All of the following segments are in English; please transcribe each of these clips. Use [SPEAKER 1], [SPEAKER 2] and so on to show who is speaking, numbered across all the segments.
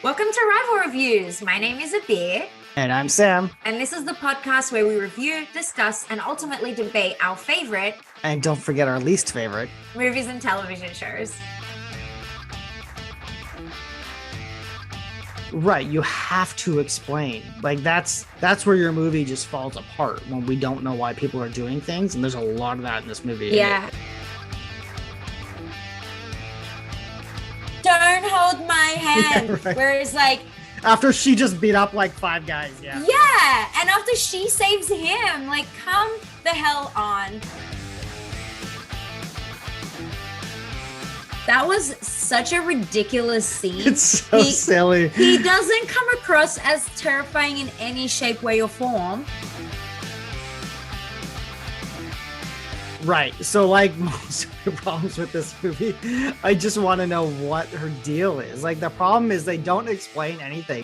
[SPEAKER 1] Welcome to Rival Reviews. My name is Abir.
[SPEAKER 2] And I'm Sam.
[SPEAKER 1] And this is the podcast where we review, discuss, and ultimately debate our favorite,
[SPEAKER 2] and don't forget our least favorite,
[SPEAKER 1] movies and television shows.
[SPEAKER 2] Right, you have to explain. Like that's where your movie just falls apart, when we don't know why people are doing things, and there's a lot of that in this movie.
[SPEAKER 1] Yeah. Don't hold my hand. Yeah, right. Where it's like,
[SPEAKER 2] after she just beat up like 5 guys. Yeah,
[SPEAKER 1] and after she saves him, like, come the hell on. That was such a ridiculous scene.
[SPEAKER 2] It's so silly.
[SPEAKER 1] He doesn't come across as terrifying in any shape, way, or form.
[SPEAKER 2] Right. So, like most of the problems with this movie, I just want to know what her deal is. Like, the problem is they don't explain anything.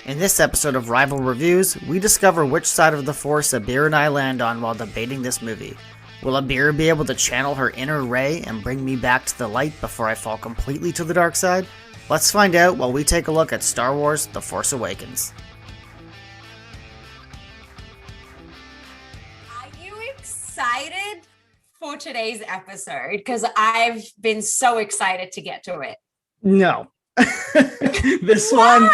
[SPEAKER 2] In this episode of Rival Reviews, we discover which side of the Force Abir and I land on while debating this movie. Will Abir be able to channel her inner Rey and bring me back to the light before I fall completely to the dark side? Let's find out while we take a look at Star Wars: The Force Awakens.
[SPEAKER 1] Excited for today's episode? Because I've been so excited to get to it.
[SPEAKER 2] No. this one,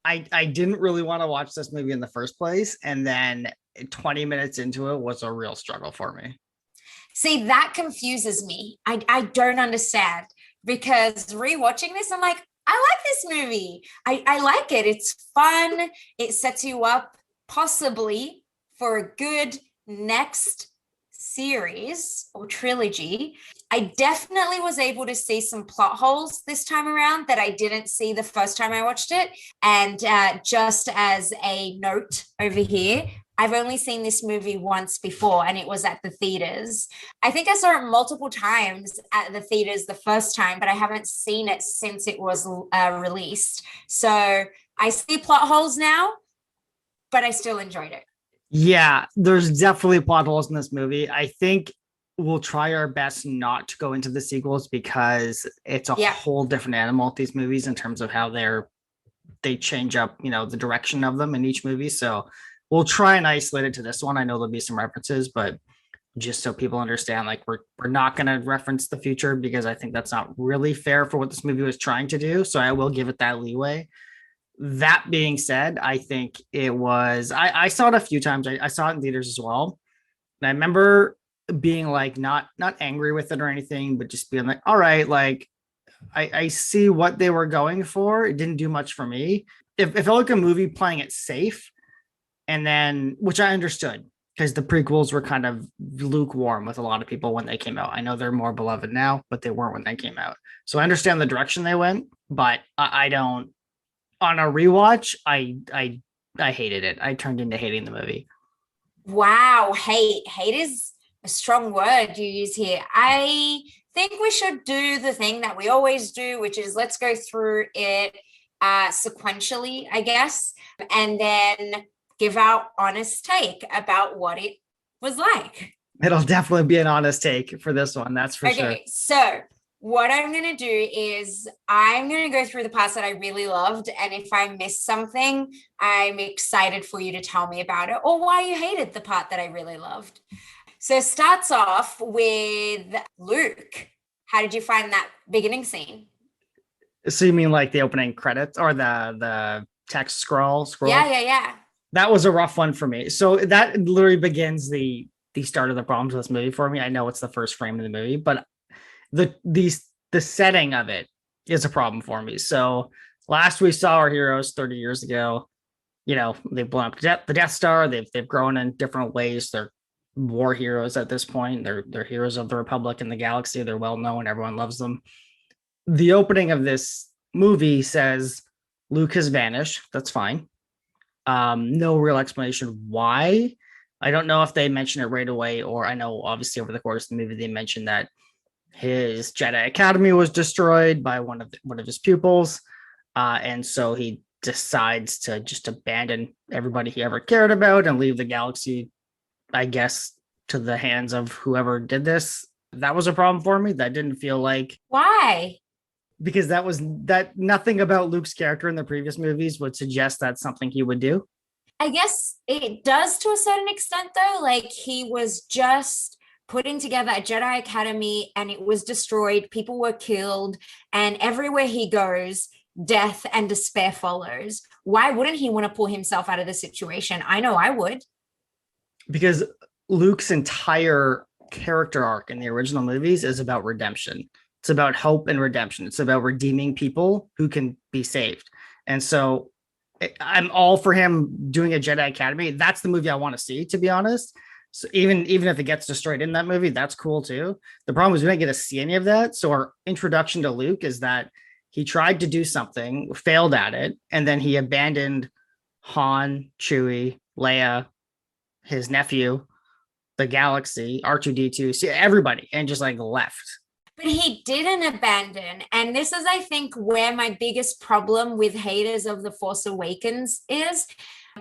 [SPEAKER 2] I didn't really want to watch this movie in the first place, and then 20 minutes into it was a real struggle for me.
[SPEAKER 1] See, that confuses me. I don't understand, because rewatching this, I'm like, I like this movie. I like it. It's fun. It sets you up possibly for a good next series or trilogy. I definitely was able to see some plot holes this time around that I didn't see the first time I watched it. And just as a note over here, I've only seen this movie once before, and it was at the theaters. I think I saw it multiple times at the theaters the first time, but I haven't seen it since it was released. So I see plot holes now, but I still enjoyed it.
[SPEAKER 2] Yeah, there's definitely plot holes in this movie. I think we'll try our best not to go into the sequels, because it's a whole different animal with these movies in terms of how they change up, the direction of them in each movie. So we'll try and isolate it to this one. I know there'll be some references, but just so people understand, like, we're not going to reference the future, because I think that's not really fair for what this movie was trying to do. So I will give it that leeway. That being said, I think it was, I saw it a few times. I saw it in theaters as well. And I remember being like, not angry with it or anything, but just being like, all right, like, I see what they were going for. It didn't do much for me. If it felt like a movie playing it safe, and then, which I understood, because the prequels were kind of lukewarm with a lot of people when they came out. I know they're more beloved now, but they weren't when they came out. So I understand the direction they went, but I don't. On a rewatch, I hated it. I turned into hating the movie.
[SPEAKER 1] Wow, hate is a strong word you use here. I think we should do the thing that we always do, which is let's go through it sequentially, I guess, and then give our honest take about what it was like.
[SPEAKER 2] It'll definitely be an honest take for this one, that's for sure.
[SPEAKER 1] Okay, so what I'm going to do is I'm going to go through the parts that I really loved. And if I miss something, I'm excited for you to tell me about it, or why you hated the part that I really loved. So it starts off with Luke. How did you find that beginning scene?
[SPEAKER 2] So you mean like the opening credits or the text scroll?
[SPEAKER 1] Yeah.
[SPEAKER 2] That was a rough one for me. So that literally begins the start of the problems with this movie for me. I know it's the first frame of the movie, but the setting of it is a problem for me. So last we saw our heroes 30 years ago, they've blown up the Death Star. They've grown in different ways. They're war heroes at this point. They're heroes of the Republic and the galaxy. They're well known. Everyone loves them. The opening of this movie says Luke has vanished. That's fine. No real explanation why. I don't know if they mention it right away, or I know obviously over the course of the movie they mentioned that his Jedi Academy was destroyed by one of his pupils, and so he decides to just abandon everybody he ever cared about and leave the galaxy, I guess, to the hands of whoever did this. That was a problem for me. That didn't feel like,
[SPEAKER 1] Why?
[SPEAKER 2] because that nothing about Luke's character in the previous movies would suggest that's something he would do.
[SPEAKER 1] I guess it does to a certain extent, though. Like he was just putting together a Jedi Academy and it was destroyed. People were killed, and everywhere he goes, death and despair follows. Why wouldn't he want to pull himself out of the situation? I know I would.
[SPEAKER 2] Because Luke's entire character arc in the original movies is about redemption. It's about hope and redemption. It's about redeeming people who can be saved. And so I'm all for him doing a Jedi Academy. That's the movie I want to see, to be honest. So even if it gets destroyed in that movie, that's cool too. The problem is we don't get to see any of that. So our introduction to Luke is that he tried to do something, failed at it, and then he abandoned Han, Chewie, Leia, his nephew, the galaxy, R2D2, see everybody, and just like left.
[SPEAKER 1] But he didn't abandon. And this is, I think, where my biggest problem with haters of The Force Awakens is.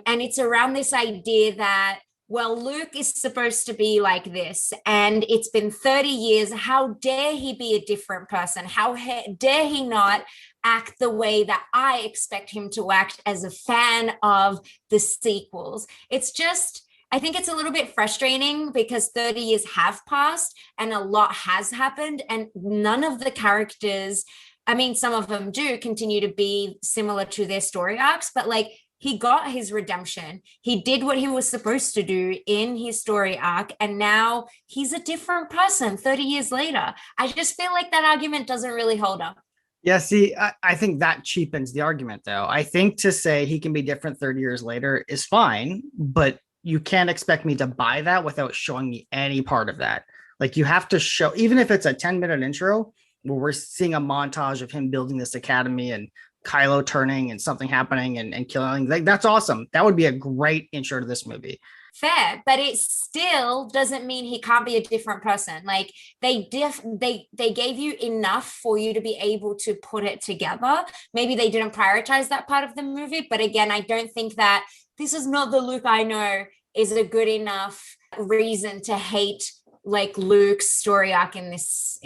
[SPEAKER 1] And it's around this idea that, well, Luke is supposed to be like this, and it's been 30 years. How dare he be a different person? How dare he not act the way that I expect him to act as a fan of the sequels? It's just, I think it's a little bit frustrating because 30 years have passed and a lot has happened, and none of the characters, I mean, some of them do continue to be similar to their story arcs, but like he got his redemption. He did what he was supposed to do in his story arc, and now he's a different person 30 years later. I just feel like that argument doesn't really hold up.
[SPEAKER 2] Yeah, see, I think that cheapens the argument, though. I think to say he can be different 30 years later is fine, but you can't expect me to buy that without showing me any part of that. Like you have to show, even if it's a 10-minute intro where we're seeing a montage of him building this academy and Kylo turning and something happening and killing, like that's awesome. That would be a great intro to this movie.
[SPEAKER 1] Fair, but it still doesn't mean he can't be a different person. Like they gave you enough for you to be able to put it together. Maybe they didn't prioritize that part of the movie, but again, I don't think that this is not the Luke I know is a good enough reason to hate like Luke's story arc in this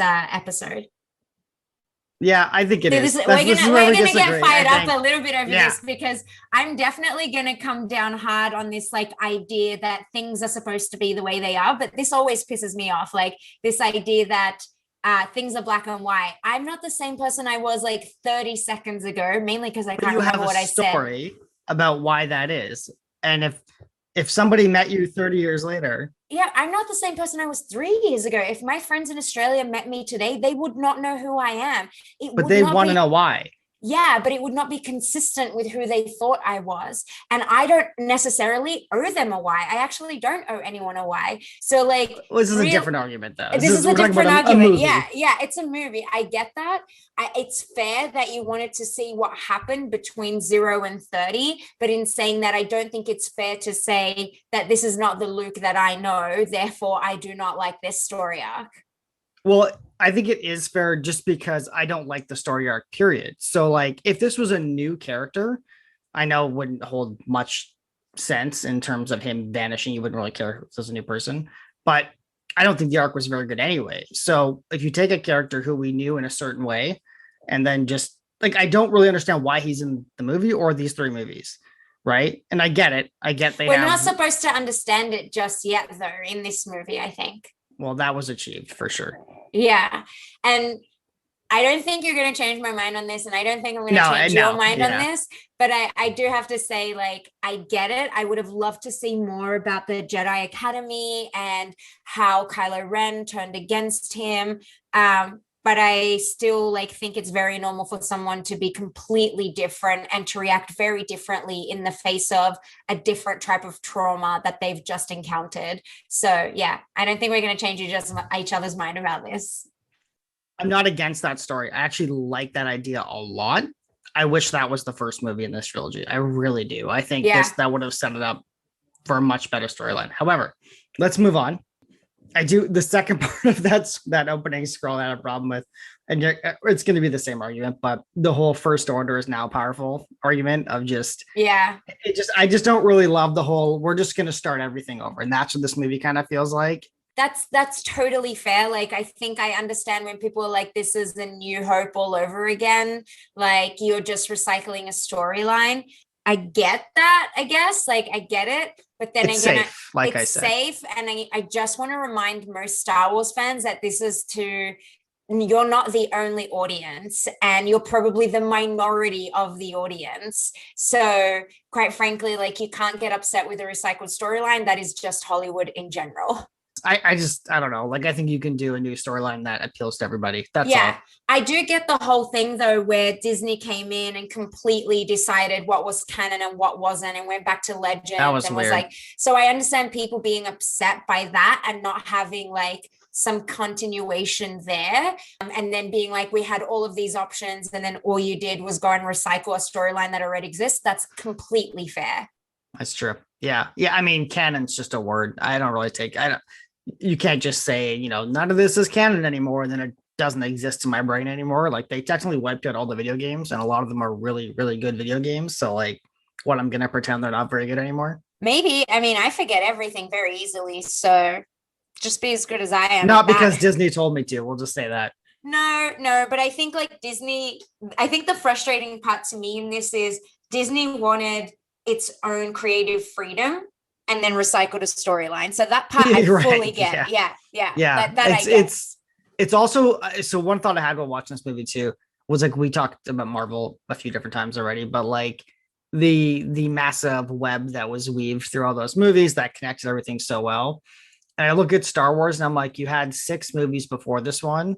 [SPEAKER 1] episode.
[SPEAKER 2] Yeah, I think it is.
[SPEAKER 1] We're gonna get fired up a little bit over this because I'm definitely gonna come down hard on this like idea that things are supposed to be the way they are. But this always pisses me off. Like this idea that things are black and white. I'm not the same person I was like 30 seconds ago, mainly because I can't remember what I said.
[SPEAKER 2] You have a story about why that is, and if somebody met you 30 years later.
[SPEAKER 1] Yeah, I'm not the same person I was 3 years ago. If my friends in Australia met me today, they would not know who I am.
[SPEAKER 2] But they want to know why.
[SPEAKER 1] Yeah, but it would not be consistent with who they thought I was. And I don't necessarily owe them a why. I actually don't owe anyone a why. So like...
[SPEAKER 2] Well, this is a different argument though.
[SPEAKER 1] This is a different argument. Yeah, it's a movie. I get that. It's fair that you wanted to see what happened between 0 and 30. But in saying that, I don't think it's fair to say that this is not the Luke that I know. Therefore, I do not like this story arc.
[SPEAKER 2] Well, I think it is fair just because I don't like the story arc, period. So like if this was a new character, I know wouldn't hold much sense in terms of him vanishing. You wouldn't really care if this was a new person, but I don't think the arc was very good anyway. So if you take a character who we knew in a certain way and then just like, I don't really understand why he's in the movie or these 3 movies. Right. And I get it. We're
[SPEAKER 1] not supposed to understand it just yet though, in this movie, I think.
[SPEAKER 2] Well, that was achieved for sure.
[SPEAKER 1] Yeah. And I don't think you're going to change my mind on this. And I don't think I'm going to change your mind on this. But I do have to say, like, I get it. I would have loved to see more about the Jedi Academy and how Kylo Ren turned against him. But I still like think it's very normal for someone to be completely different and to react very differently in the face of a different type of trauma that they've just encountered. So yeah, I don't think we're going to change each other's mind about this.
[SPEAKER 2] I'm not against that story. I actually like that idea a lot. I wish that was the first movie in this trilogy. I really do. I think that would have set it up for a much better storyline. However, let's move on. I do the second part of that opening scroll I had a problem with, and it's going to be the same argument, but the whole first order is now powerful argument of I just don't really love the whole, we're just going to start everything over. And that's what this movie kind of feels like.
[SPEAKER 1] That's totally fair. Like, I think I understand when people are like, this is the New Hope all over again. Like, you're just recycling a storyline. I get that, I guess. Like, I get it. But then
[SPEAKER 2] It's
[SPEAKER 1] again,
[SPEAKER 2] safe, like I
[SPEAKER 1] it's
[SPEAKER 2] said.
[SPEAKER 1] safe. And I just want to remind most Star Wars fans that you're not the only audience, and you're probably the minority of the audience. So quite frankly, like, you can't get upset with a recycled storyline. That is just Hollywood in general.
[SPEAKER 2] I don't know. Like, I think you can do a new storyline that appeals to everybody. That's all.
[SPEAKER 1] I do get the whole thing though, where Disney came in and completely decided what was canon and what wasn't, and went back to legend.
[SPEAKER 2] That was
[SPEAKER 1] and
[SPEAKER 2] weird.
[SPEAKER 1] Was like, so I understand people being upset by that and not having like some continuation there. And then being like, we had all of these options, and then all you did was go and recycle a storyline that already exists. That's completely fair.
[SPEAKER 2] That's true. Yeah. Yeah. I mean, canon's just a word. I don't really take, I don't, you can't just say, you know, none of this is canon anymore, and then it doesn't exist in my brain anymore. Like, they technically wiped out all the video games, and a lot of them are really, really good video games. So, like, what, I'm gonna pretend they're not very good anymore?
[SPEAKER 1] Maybe. I mean, I forget everything very easily, so just be as good as I am.
[SPEAKER 2] Not because Disney told me to. We'll just say that.
[SPEAKER 1] No, but I think like Disney, I think the frustrating part to me in this is Disney wanted its own creative freedom and then recycled a storyline. So that part I
[SPEAKER 2] Right,
[SPEAKER 1] fully get.
[SPEAKER 2] yeah.
[SPEAKER 1] That
[SPEAKER 2] it's,
[SPEAKER 1] I get.
[SPEAKER 2] It's also, so one thought I had while watching this movie too was, like, we talked about Marvel a few different times already, but like the massive web that was weaved through all those movies that connected everything so well. And I look at Star Wars and I'm like, you had 6 movies before this one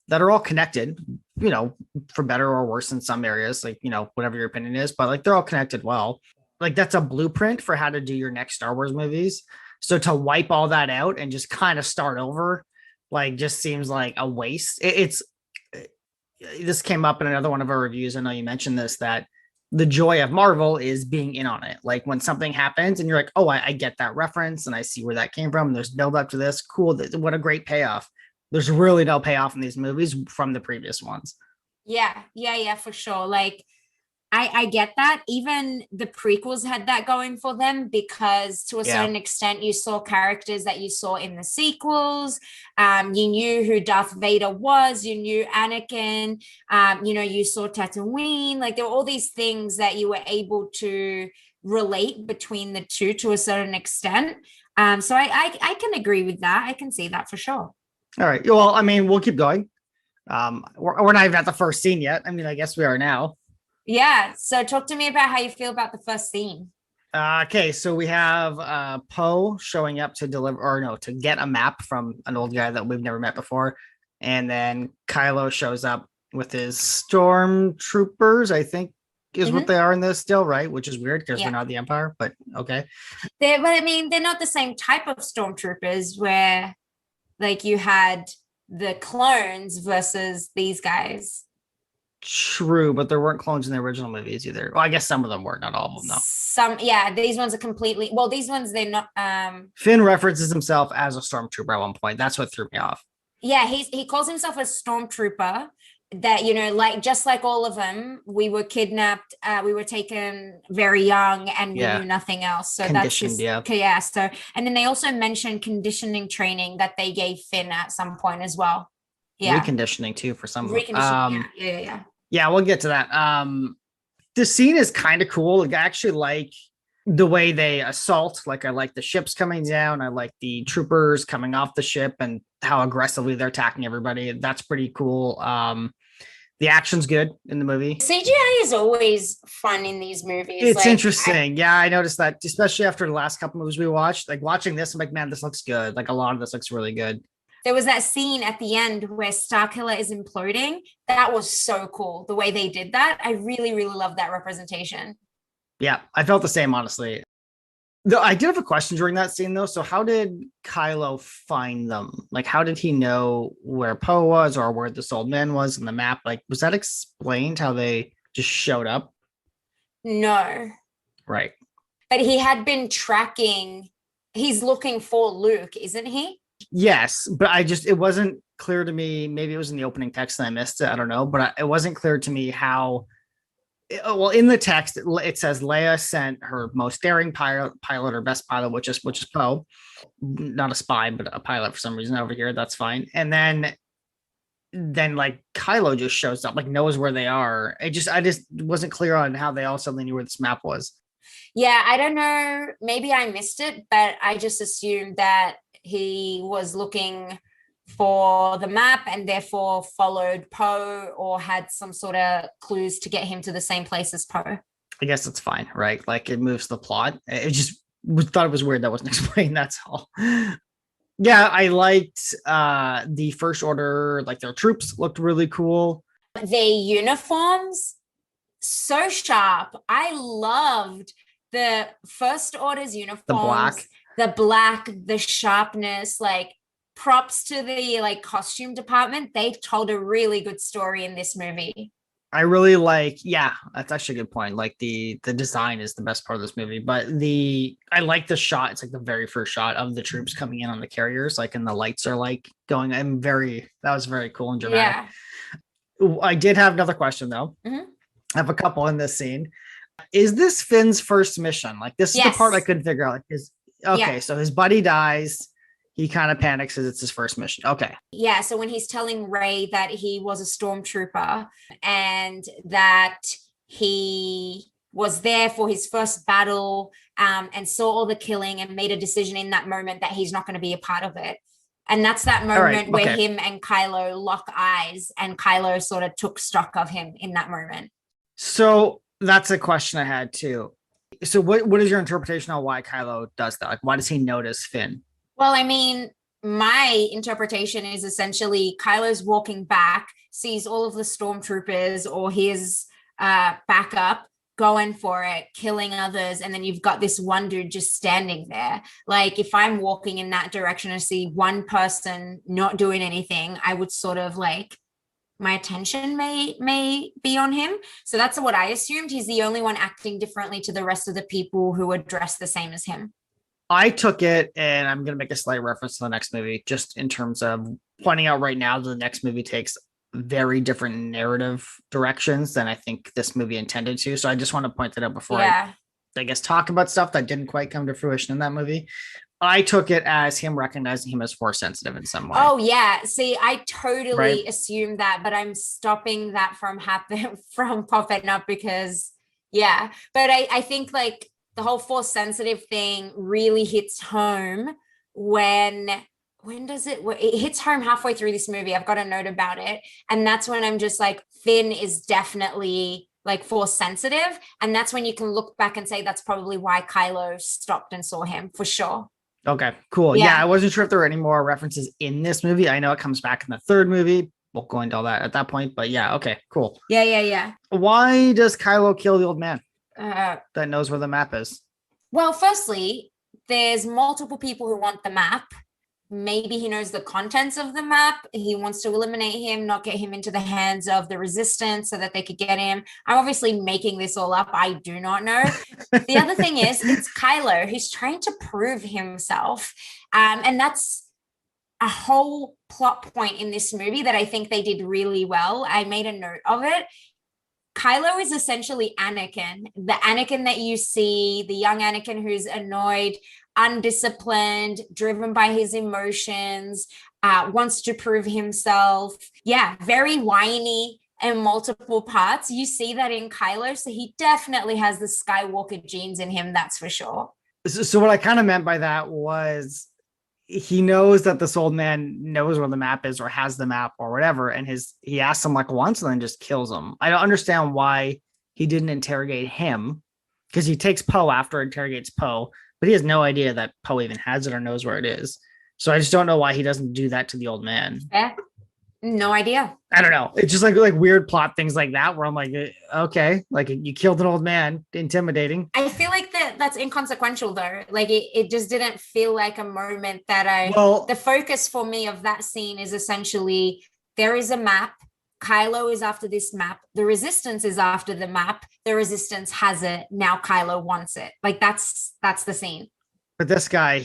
[SPEAKER 2] that are all connected, you know, for better or worse in some areas, like, you know, whatever your opinion is, but like, they're all connected well. Like, that's a blueprint for how to do your next Star Wars movies. So to wipe all that out and just kind of start over, like, just seems like a waste. This came up in another one of our reviews. I know you mentioned this, that the joy of Marvel is being in on it. Like, when something happens and you're like, oh, I get that reference and I see where that came from. And there's build up to this. Cool. What a great payoff. There's really no payoff in these movies from the previous ones.
[SPEAKER 1] Yeah, for sure. Like, I get that. Even the prequels had that going for them, because to a certain extent you saw characters that you saw in the sequels. You knew who Darth Vader was, you knew Anakin, you know, you saw Tatooine. Like, there were all these things that you were able to relate between the two to a certain extent. So I can agree with that. I can see that for sure.
[SPEAKER 2] All right. Well, I mean, we'll keep going. We're not even at the first scene yet. I mean, I guess we are now.
[SPEAKER 1] Yeah. So talk to me about how you feel about the first scene.
[SPEAKER 2] Okay, so we have Poe showing up to get a map from an old guy that we've never met before. And then Kylo shows up with his stormtroopers, I think is what they are in this still, right? Which is weird because they're not the Empire, but okay.
[SPEAKER 1] But I mean, they're not the same type of stormtroopers where, like, you had the clones versus these guys.
[SPEAKER 2] True, but there weren't clones in the original movies either. Well, I guess some of them were, not all of them, though.
[SPEAKER 1] These ones are completely, well, these ones, they're not.
[SPEAKER 2] Finn references himself as a stormtrooper at one point. That's what threw me off.
[SPEAKER 1] Yeah, he calls himself a stormtrooper. That, you know, like, just like all of them, we were kidnapped, we were taken very young, and we knew nothing else. So that's just, so, and then they also mentioned conditioning training that they gave Finn at some point as well.
[SPEAKER 2] Reconditioning too for some of them.
[SPEAKER 1] Yeah,
[SPEAKER 2] we'll get to that. The scene is kind of cool. Like, I actually like the way they assault. Like, I like the ships coming down. I like the troopers coming off the ship and how aggressively they're attacking everybody. That's pretty cool. The action's good in the movie.
[SPEAKER 1] CGI is always fun in these movies.
[SPEAKER 2] It's like, interesting. I noticed that, especially after the last couple movies we watched. Like, watching this, I'm like, man, this looks good. Like, a lot of this looks really good.
[SPEAKER 1] There was that scene at the end where Starkiller is imploding. That was so cool. The way they did that. I really, really love that representation.
[SPEAKER 2] Yeah, I felt the same, honestly. I did have a question during that scene, though. So how did Kylo find them? Like, how did he know where Poe was or where this old man was in the map? Like, was that explained how they just showed up?
[SPEAKER 1] No.
[SPEAKER 2] Right.
[SPEAKER 1] But he had been tracking. He's looking for Luke, isn't he?
[SPEAKER 2] Yes, but it wasn't clear to me. Maybe it was in the opening text and I missed it. I don't know, but it wasn't clear to me how Well, in the text, it says Leia sent her most daring pilot or best pilot, which is Poe, not a spy, but a pilot for some reason over here. That's fine. And then like Kylo just shows up, like knows where they are. I just wasn't clear on how they all suddenly knew where this map was.
[SPEAKER 1] Yeah, I don't know. Maybe I missed it, but I just assumed that he was looking for the map and therefore followed Poe or had some sort of clues to get him to the same place as Poe.
[SPEAKER 2] I guess it's fine, right? Like it moves the plot. It just thought it was weird that wasn't explained. That's all. Yeah, I liked the First Order, like their troops looked really cool.
[SPEAKER 1] Their uniforms, so sharp. I loved the First Order's uniforms. The black, the sharpness, like props to the like costume department. They told a really good story in this movie.
[SPEAKER 2] I really like, yeah, that's actually a good point. Like the design is the best part of this movie, but I like the shot. It's like the very first shot of the troops coming in on the carriers, like, and the lights are like going. That was very cool and dramatic. Yeah. I did have another question though. Mm-hmm. I have a couple in this scene. Is this Finn's first mission? Like this is the part I couldn't figure out. So his buddy dies. He kind of panics because it's his first mission. Okay.
[SPEAKER 1] Yeah. So when he's telling Rey that he was a stormtrooper and that he was there for his first battle and saw all the killing and made a decision in that moment that he's not going to be a part of it. And that's that moment where him and Kylo lock eyes and Kylo sort of took stock of him in that moment.
[SPEAKER 2] So that's a question I had too. So what is your interpretation on why Kylo does that? Like, why does he notice Finn?
[SPEAKER 1] Well, I mean, my interpretation is essentially Kylo's walking back, sees all of the stormtroopers or his backup going for it, killing others, and then you've got this one dude just standing there. Like if I'm walking in that direction and see one person not doing anything, I would sort of like my attention may be on him. So that's what I assumed. He's the only one acting differently to the rest of the people who are dressed the same as him.
[SPEAKER 2] I took it, and I'm going to make a slight reference to the next movie, just in terms of pointing out right now that the next movie takes very different narrative directions than I think this movie intended to. So I just want to point that out before I guess talk about stuff that didn't quite come to fruition in that movie. I took it as him recognizing him as Force sensitive in some way.
[SPEAKER 1] Oh yeah. See, I totally assumed that, but I'm stopping that from popping up because but I think like the whole Force sensitive thing really hits home when does it hits home halfway through this movie. I've got a note about it. And that's when I'm just like, Finn is definitely like Force sensitive. And that's when you can look back and say, that's probably why Kylo stopped and saw him for sure.
[SPEAKER 2] Okay, cool. Yeah. I wasn't sure if there were any more references in this movie. I know it comes back in the third movie. We'll go into all that at that point, but yeah. Okay, cool.
[SPEAKER 1] Yeah.
[SPEAKER 2] Why does Kylo kill the old man? That knows where the map is?
[SPEAKER 1] Well, firstly, there's multiple people who want the map. Maybe he knows the contents of the map. He wants to eliminate him, not get him into the hands of the resistance so that they could get him. I'm obviously making this all up. I do not know. The other thing is, it's Kylo. He's trying to prove himself. And that's a whole plot point in this movie that I think they did really well. I made a note of it. Kylo is essentially Anakin, the Anakin that you see, the young Anakin who's annoyed, undisciplined, driven by his emotions, wants to prove himself. Yeah, very whiny in multiple parts. You see that in Kylo, so he definitely has the Skywalker genes in him, that's for sure.
[SPEAKER 2] So what I kind of meant by that was he knows that this old man knows where the map is or has the map or whatever. And he asks him like once and then just kills him. I don't understand why he didn't interrogate him, because he takes Poe after interrogates Poe, but he has no idea that Poe even has it or knows where it is. So I just don't know why he doesn't do that to the old man.
[SPEAKER 1] No idea.
[SPEAKER 2] I don't know. It's just like weird plot things like that where I'm like, okay, like you killed an old man, intimidating.
[SPEAKER 1] I feel like that's inconsequential though. Like it just didn't feel like a moment that the focus for me of that scene is essentially there is a map. Kylo is after this map. The resistance is after the map. The resistance has it. Now Kylo wants it. Like that's the scene.
[SPEAKER 2] But this guy,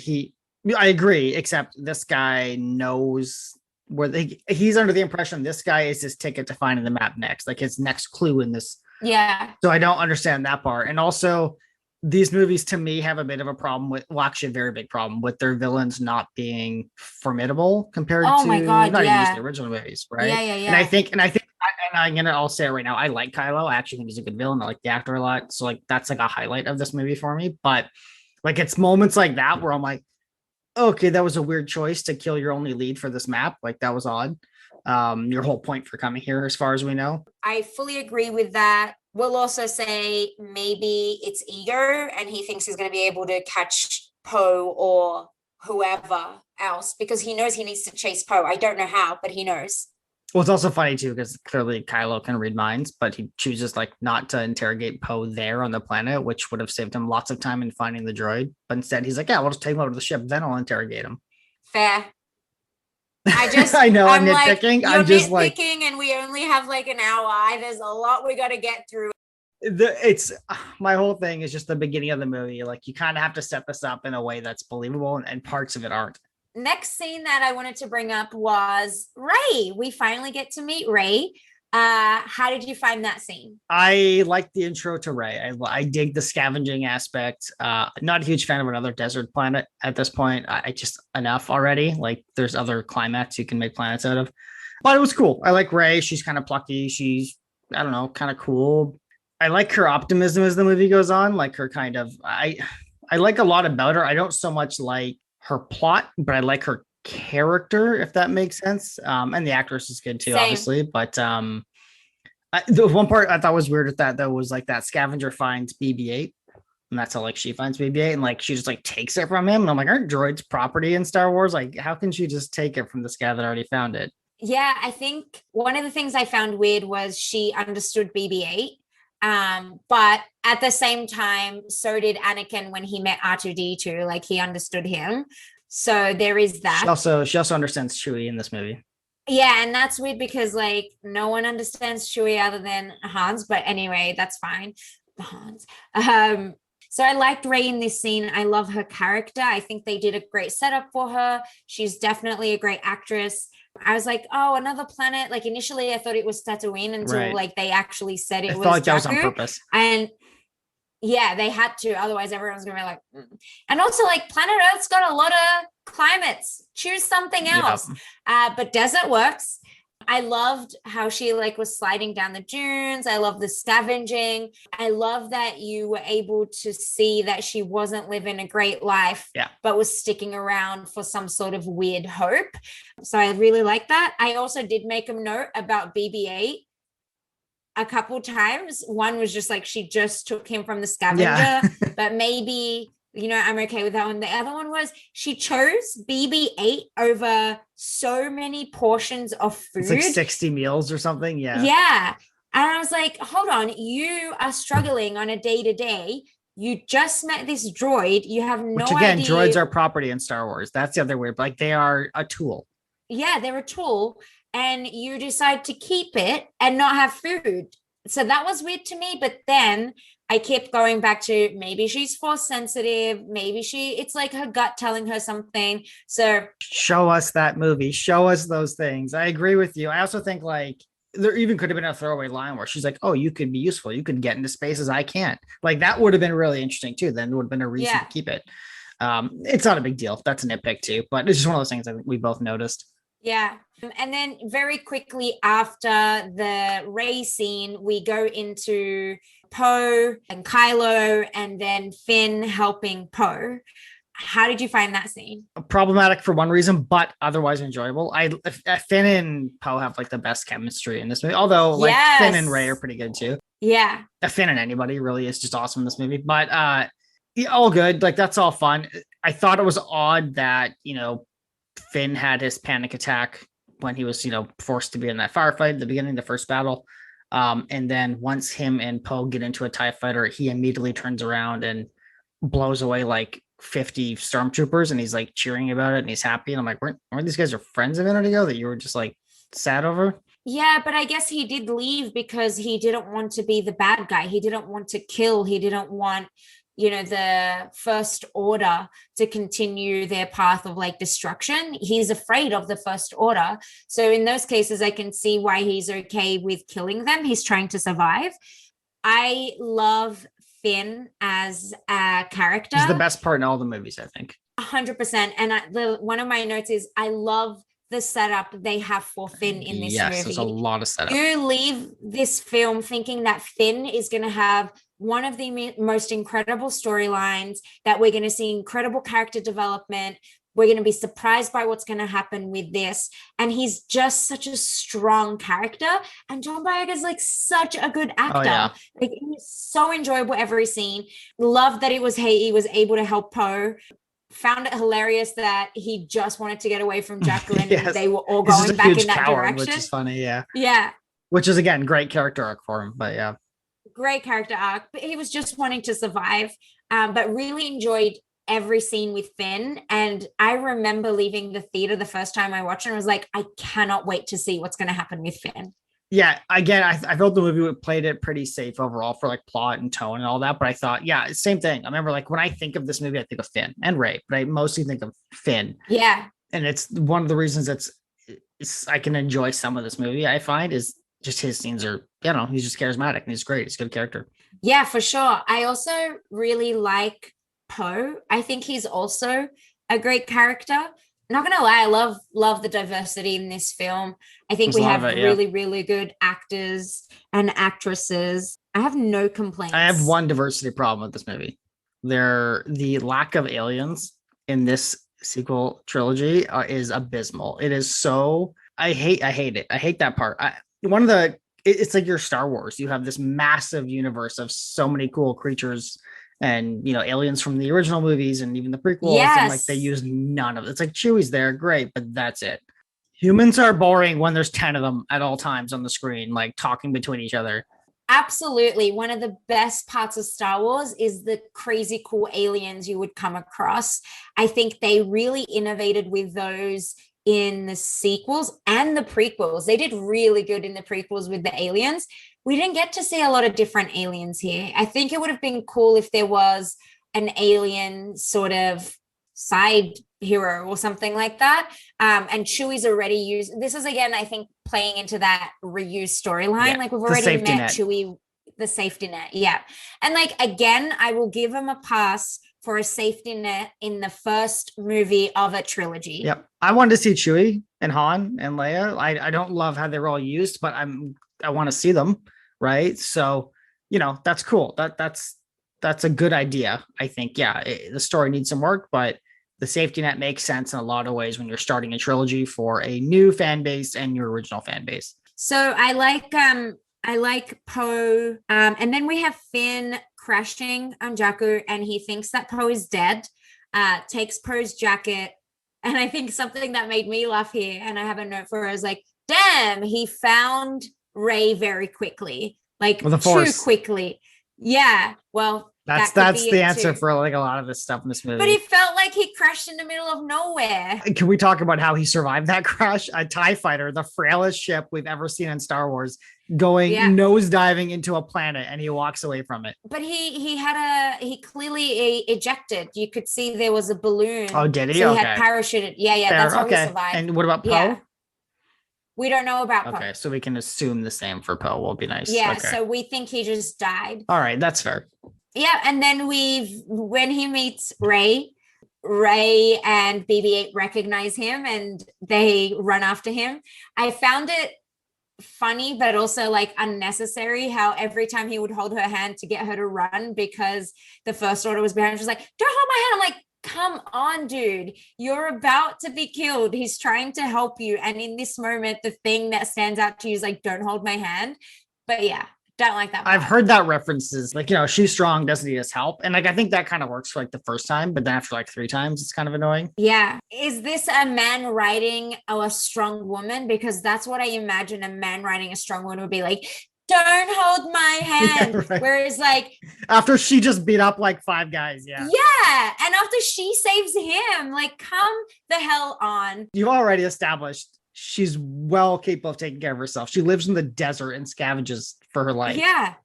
[SPEAKER 2] I agree, except this guy knows where he's under the impression this guy is his ticket to finding the map next, like his next clue in this
[SPEAKER 1] Yeah.
[SPEAKER 2] So I don't understand that part. And also, these movies to me have a bit of a problem with, well, actually, a very big problem with their villains not being formidable compared
[SPEAKER 1] Oh my
[SPEAKER 2] to
[SPEAKER 1] God.
[SPEAKER 2] not even just
[SPEAKER 1] Yeah.
[SPEAKER 2] the original movies,
[SPEAKER 1] Yeah.
[SPEAKER 2] right?
[SPEAKER 1] Yeah.
[SPEAKER 2] And I
[SPEAKER 1] Yeah.
[SPEAKER 2] think, and I think, and I'll say it right now, I like Kylo. I actually think he's a good villain. I like the actor a lot. So like that's like a highlight of this movie for me. But like it's moments like that where I'm like, okay, that was a weird choice to kill your only lead for this map. Like that was odd. Your whole point for coming here, as far as we know.
[SPEAKER 1] I fully agree with that. We'll also say maybe it's ego and he thinks he's going to be able to catch Poe or whoever else because he knows he needs to chase Poe. I don't know how, but he knows.
[SPEAKER 2] Well, it's also funny too because clearly Kylo can read minds, but he chooses like not to interrogate Poe there on the planet, which would have saved him lots of time in finding the droid. But instead, he's like, "Yeah, we'll just take him over to the ship, then I'll interrogate him."
[SPEAKER 1] Fair. I just,
[SPEAKER 2] I know I'm
[SPEAKER 1] like,
[SPEAKER 2] nitpicking.
[SPEAKER 1] you're
[SPEAKER 2] I'm just
[SPEAKER 1] nitpicking
[SPEAKER 2] like,
[SPEAKER 1] and we only have like an hour. There's a lot we got to get through.
[SPEAKER 2] it's my whole thing is just the beginning of the movie. Like you kind of have to set this up in a way that's believable, and parts of it aren't.
[SPEAKER 1] Next scene that I wanted to bring up was Rey. We finally get to meet Rey. How did you find that scene?
[SPEAKER 2] I like the intro to Rey. I dig the scavenging aspect. Not a huge fan of another desert planet at this point. I just enough already. Like there's other climates you can make planets out of. But it was cool. I like Rey. She's kind of plucky. She's, I don't know, kind of cool. I like her optimism as the movie goes on. Like her kind of I like a lot about her. I don't so much like her plot, but I like her character, if that makes sense. And the actress is good too,
[SPEAKER 1] Same.
[SPEAKER 2] obviously. But the one part I thought was weird with that though was like that scavenger finds BB-8, and that's how like she finds BB-8, and like she just like takes it from him. And I'm like, aren't droids property in Star Wars? Like, how can she just take it from this guy that already found it?
[SPEAKER 1] Yeah, I think one of the things I found weird was she understood BB-8. But at the same time, so did Anakin when he met R2D2. Like he understood him. So there is that.
[SPEAKER 2] She also understands Chewie in this movie.
[SPEAKER 1] Yeah, and that's weird because like no one understands Chewie other than Hans. But anyway, that's fine. Hans. So I liked Rey in this scene. I love her character. I think they did a great setup for her. She's definitely a great actress. I was like, oh, another planet. Like initially I thought it was Tatooine until like they actually said it was
[SPEAKER 2] like
[SPEAKER 1] Jakku.
[SPEAKER 2] that was on purpose.
[SPEAKER 1] And yeah, they had to. Otherwise everyone's gonna be like, And also like planet Earth's got a lot of climates. Choose something else. But desert works. I loved how she like was sliding down the dunes. I love the scavenging. I love that you were able to see that she wasn't living a great life, but was sticking around for some sort of weird hope. So I really like that. I also did make a note about BB-8 a couple times. One was just like she just took him from the scavenger, but maybe I'm okay with that one. The other one was she chose BB-8 over so many portions of food.
[SPEAKER 2] It's like 60 meals or something.
[SPEAKER 1] Yeah. And I was like, hold on, you are struggling on a day-to-day. You just met this droid. You have no idea. Which again,
[SPEAKER 2] droids are property in Star Wars. That's the other weird. Like they are a tool.
[SPEAKER 1] Yeah, they're a tool. And you decide to keep it and not have food. So that was weird to me. But then I kept going back to maybe she's force sensitive. Maybe it's like her gut telling her something. So
[SPEAKER 2] show us that movie. Show us those things. I agree with you. I also think like there even could have been a throwaway line where she's like, oh, you could be useful. You could get into spaces I can't. Like that would have been really interesting too. Then there would have been a reason to keep it. It's not a big deal. That's a nitpick too. But it's just one of those things I think we both noticed.
[SPEAKER 1] Yeah. And then very quickly after the Rey scene, we go into Poe and Kylo and then Finn helping Poe. How did you find that scene?
[SPEAKER 2] Problematic for one reason, but otherwise enjoyable. Finn and Poe have like the best chemistry in this movie, although like Finn and Rey are pretty good too.
[SPEAKER 1] Yeah.
[SPEAKER 2] Finn and anybody really is just awesome in this movie, but all good. Like that's all fun. I thought it was odd that, Finn had his panic attack when he was, forced to be in that firefight at the beginning of the first battle. And then once him and Poe get into a TIE fighter, he immediately turns around and blows away like 50 stormtroopers, and he's like cheering about it and he's happy. And I'm like, weren't these guys your friends a minute ago that you were just like sad over?
[SPEAKER 1] Yeah, but I guess he did leave because he didn't want to be the bad guy. He didn't want to kill. He didn't want the First Order to continue their path of like destruction. He's afraid of the First Order. So in those cases, I can see why he's okay with killing them. He's trying to survive. I love Finn as a character.
[SPEAKER 2] He's the best part in all the movies, I think.
[SPEAKER 1] 100%. And one of my notes is I love the setup they have for Finn in this movie.
[SPEAKER 2] Yes, there's a lot of setup.
[SPEAKER 1] You leave this film thinking that Finn is going to have one of the most incredible storylines, that we're going to see incredible character development. We're going to be surprised by what's going to happen with this. And he's just such a strong character. And John Boyega's like such a good actor.
[SPEAKER 2] Oh, yeah.
[SPEAKER 1] Like, it was so enjoyable every scene. Love that he was able to help Poe. Found it hilarious that he just wanted to get away from Jacqueline.
[SPEAKER 2] Yes.
[SPEAKER 1] And they were all going back in that direction.
[SPEAKER 2] Which is funny, yeah.
[SPEAKER 1] Yeah.
[SPEAKER 2] Which is, again, great character arc for him, but yeah.
[SPEAKER 1] Great character arc. But he was just wanting to survive. But really enjoyed every scene with Finn. And I remember leaving the theater the first time I watched it and I was like, I cannot wait to see what's going to happen with Finn.
[SPEAKER 2] Yeah, again, I felt the movie played it pretty safe overall for like plot and tone and all that. But I thought, yeah, same thing. I remember like when I think of this movie, I think of Finn and Rey, but I mostly think of Finn.
[SPEAKER 1] Yeah.
[SPEAKER 2] And it's one of the reasons I can enjoy some of this movie, I find, is just his scenes are, he's just charismatic and he's great. He's a good character.
[SPEAKER 1] Yeah, for sure. I also really like Poe. I think he's also a great character. Not gonna lie, I love the diversity in this film. I think we have really, really good actors and actresses. I have no complaints.
[SPEAKER 2] I have one diversity problem with this movie. The lack of aliens in this sequel trilogy is abysmal. It is so I hate it. I hate that part. It's like your Star Wars. You have this massive universe of so many cool creatures and aliens from the original movies and even the prequels.
[SPEAKER 1] Yes.
[SPEAKER 2] And like they use none of it. It's like Chewie's there, great, but that's it. Humans are boring when there's 10 of them at all times on the screen, like talking between each other.
[SPEAKER 1] Absolutely. One of the best parts of Star Wars is the crazy cool aliens you would come across. I think they really innovated with those in the sequels and the prequels. They did really good in the prequels with the aliens. We didn't get to see a lot of different aliens here. I think it would have been cool if there was an alien sort of side hero or something like that. And Chewie's already used. This is, again, I think, playing into that reused storyline. Yeah, like we've already met Chewie, the safety net. Yeah. And like, again, I will give him a pass for a safety net in the first movie of a trilogy.
[SPEAKER 2] Yep. I wanted to see Chewie and Han and Leia. I don't love how they're all used, but I want to see them. Right. So, that's cool. That's a good idea. I think, the story needs some work, but the safety net makes sense in a lot of ways when you're starting a trilogy for a new fan base and your original fan base.
[SPEAKER 1] So I like Poe. And then we have Finn crashing on Jakku and he thinks that Poe is dead, takes Poe's jacket. And I think something that made me laugh here, and I have a note for her, is like, damn, he found Rey very quickly, like too quickly. Yeah. Well,
[SPEAKER 2] that's the answer for like a lot of this stuff in this movie.
[SPEAKER 1] But he felt like he crashed in the middle of nowhere.
[SPEAKER 2] Can we talk about how he survived that crash? A TIE fighter, the frailest ship we've ever seen in Star Wars, going nose diving into a planet, and he walks away from it.
[SPEAKER 1] But he clearly ejected. You could see there was a balloon.
[SPEAKER 2] Oh, did he?
[SPEAKER 1] So he had parachuted. Yeah,
[SPEAKER 2] Fair.
[SPEAKER 1] That's how he survived.
[SPEAKER 2] And what about Poe?
[SPEAKER 1] Yeah. We don't know about Poe.
[SPEAKER 2] Okay, so we can assume the same for Poe. Will be nice.
[SPEAKER 1] Yeah,
[SPEAKER 2] okay.
[SPEAKER 1] So we think he just died.
[SPEAKER 2] All right, that's fair.
[SPEAKER 1] Yeah, and then when he meets Rey and BB-8 recognize him and they run after him. I found it funny, but also like unnecessary how every time he would hold her hand to get her to run because the First Order was behind her, she was like, don't hold my hand. I'm like, come on, dude, you're about to be killed. He's trying to help you. And in this moment, the thing that stands out to you is like, don't hold my hand. But yeah, don't like that part.
[SPEAKER 2] I've heard that references, like, she's strong, doesn't need us help. And like, I think that kind of works for like the first time, but then after like 3 times, it's kind of annoying.
[SPEAKER 1] Yeah. Is this a man writing a strong woman? Because that's what I imagine a man writing a strong woman would be like, don't hold my hand. Yeah, right. Whereas like
[SPEAKER 2] after she just beat up like 5 guys. Yeah.
[SPEAKER 1] And after she saves him, like, come the hell on.
[SPEAKER 2] You've already established she's well capable of taking care of herself. She lives in the desert and scavenges for her life.
[SPEAKER 1] Yeah.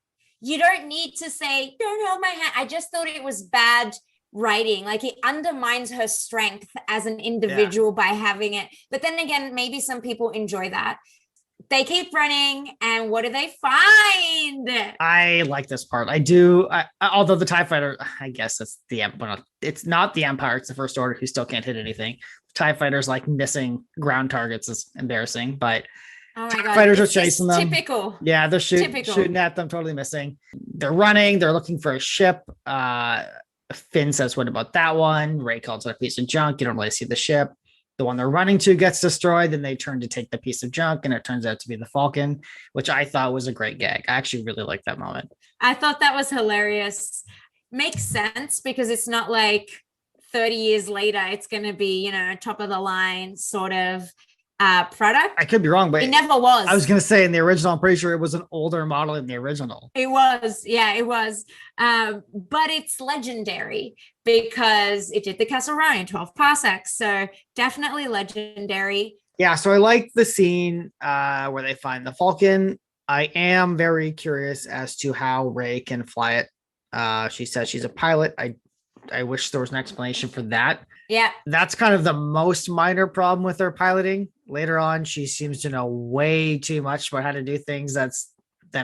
[SPEAKER 1] You don't need to say, don't hold my hand. I just thought it was bad writing. Like, it undermines her strength as an individual by having it. But then again, maybe some people enjoy that. they keep running, and what do they find?
[SPEAKER 2] I like this part. I do. Although the TIE fighter, I guess it's it's not the Empire. It's the First Order who still can't hit anything. TIE fighters like missing ground targets is embarrassing, but
[SPEAKER 1] oh my
[SPEAKER 2] TIE
[SPEAKER 1] God,
[SPEAKER 2] fighters are chasing them.
[SPEAKER 1] Typical.
[SPEAKER 2] Yeah, they're shooting at them, totally missing. They're running. They're looking for a ship. Finn says, "What about that one?" Rey calls it a piece of junk. You don't really see the ship. The one they're running to gets destroyed. Then they turn to take the piece of junk, and it turns out to be the Falcon, which I thought was a great gag. I actually really liked that moment.
[SPEAKER 1] I thought that was hilarious. Makes sense because it's not like 30 years later, it's going to be, top of the line sort of product.
[SPEAKER 2] I could be wrong, but
[SPEAKER 1] it never was.
[SPEAKER 2] I was going to say in the original, I'm pretty sure it was an older model in the original.
[SPEAKER 1] It was. Yeah, it was. But it's legendary because it did the Castle Ryan 12 parsecs. So definitely legendary.
[SPEAKER 2] Yeah. So I like the scene where they find the Falcon. I am very curious as to how Rey can fly it. She says she's a pilot. I wish there was an explanation for that.
[SPEAKER 1] Yeah.
[SPEAKER 2] That's kind of the most minor problem with her piloting. Later on, she seems to know way too much about how to do things that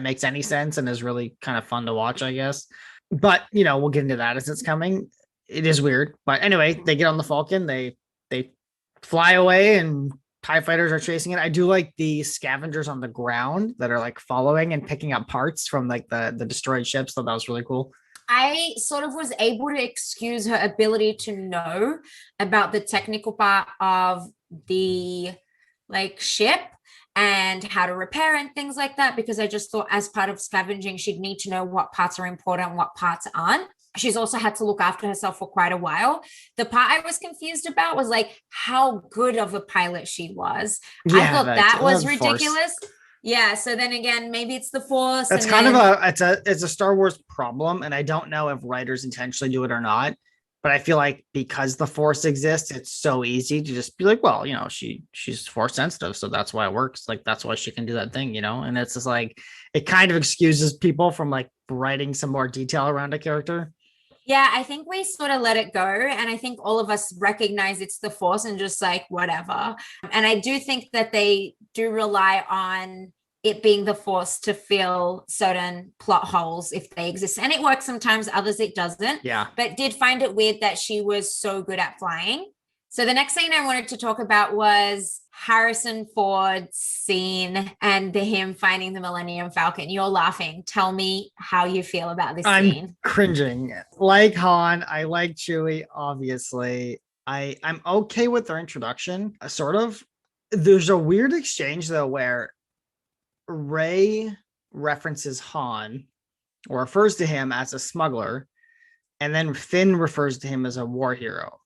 [SPEAKER 2] makes any sense and is really kind of fun to watch, I guess. But, we'll get into that as it's coming. It is weird. But anyway, they get on the Falcon. They fly away and TIE fighters are chasing it. I do like the scavengers on the ground that are like following and picking up parts from like the destroyed ships. So that was really cool.
[SPEAKER 1] I sort of was able to excuse her ability to know about the technical part of the ship and how to repair and things like that, because I just thought as part of scavenging, she'd need to know what parts are important, what parts aren't. She's also had to look after herself for quite a while. The part I was confused about was how good of a pilot she was. Yeah, I thought that was ridiculous. Force. Yeah. So then again, maybe it's the Force.
[SPEAKER 2] That's it's a Star Wars problem. And I don't know if writers intentionally do it or not, but I feel like because the Force exists, it's so easy to just be like, well, she's Force sensitive. So that's why it works. That's why she can do that thing, and it's just it kind of excuses people from writing some more detail around a character.
[SPEAKER 1] Yeah, I think we sort of let it go. And I think all of us recognize it's the Force and just whatever. And I do think that they do rely on it being the Force to fill certain plot holes if they exist. And it works sometimes, others it doesn't.
[SPEAKER 2] Yeah.
[SPEAKER 1] But did find it weird that she was so good at flying. So the next thing I wanted to talk about was Harrison Ford's scene and him finding the Millennium Falcon. You're laughing. Tell me how you feel about this scene.
[SPEAKER 2] I'm cringing. Like Han, I like Chewie, obviously. I'm okay with their introduction, sort of. There's a weird exchange, though, where Rey references Han or refers to him as a smuggler, and then Finn refers to him as a war hero.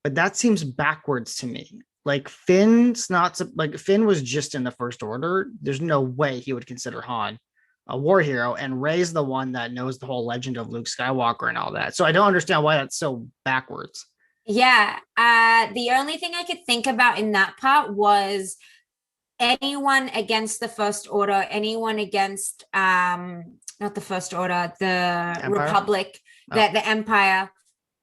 [SPEAKER 2] But that seems backwards to me. Finn's not Finn was just in the First Order. There's no way he would consider Han a war hero, and Rey's the one that knows the whole legend of Luke Skywalker and all that. So I don't understand why that's so backwards.
[SPEAKER 1] Yeah. The only thing I could think about in that part was anyone against the First Order, anyone against not the First Order, the Empire? Republic, the Empire.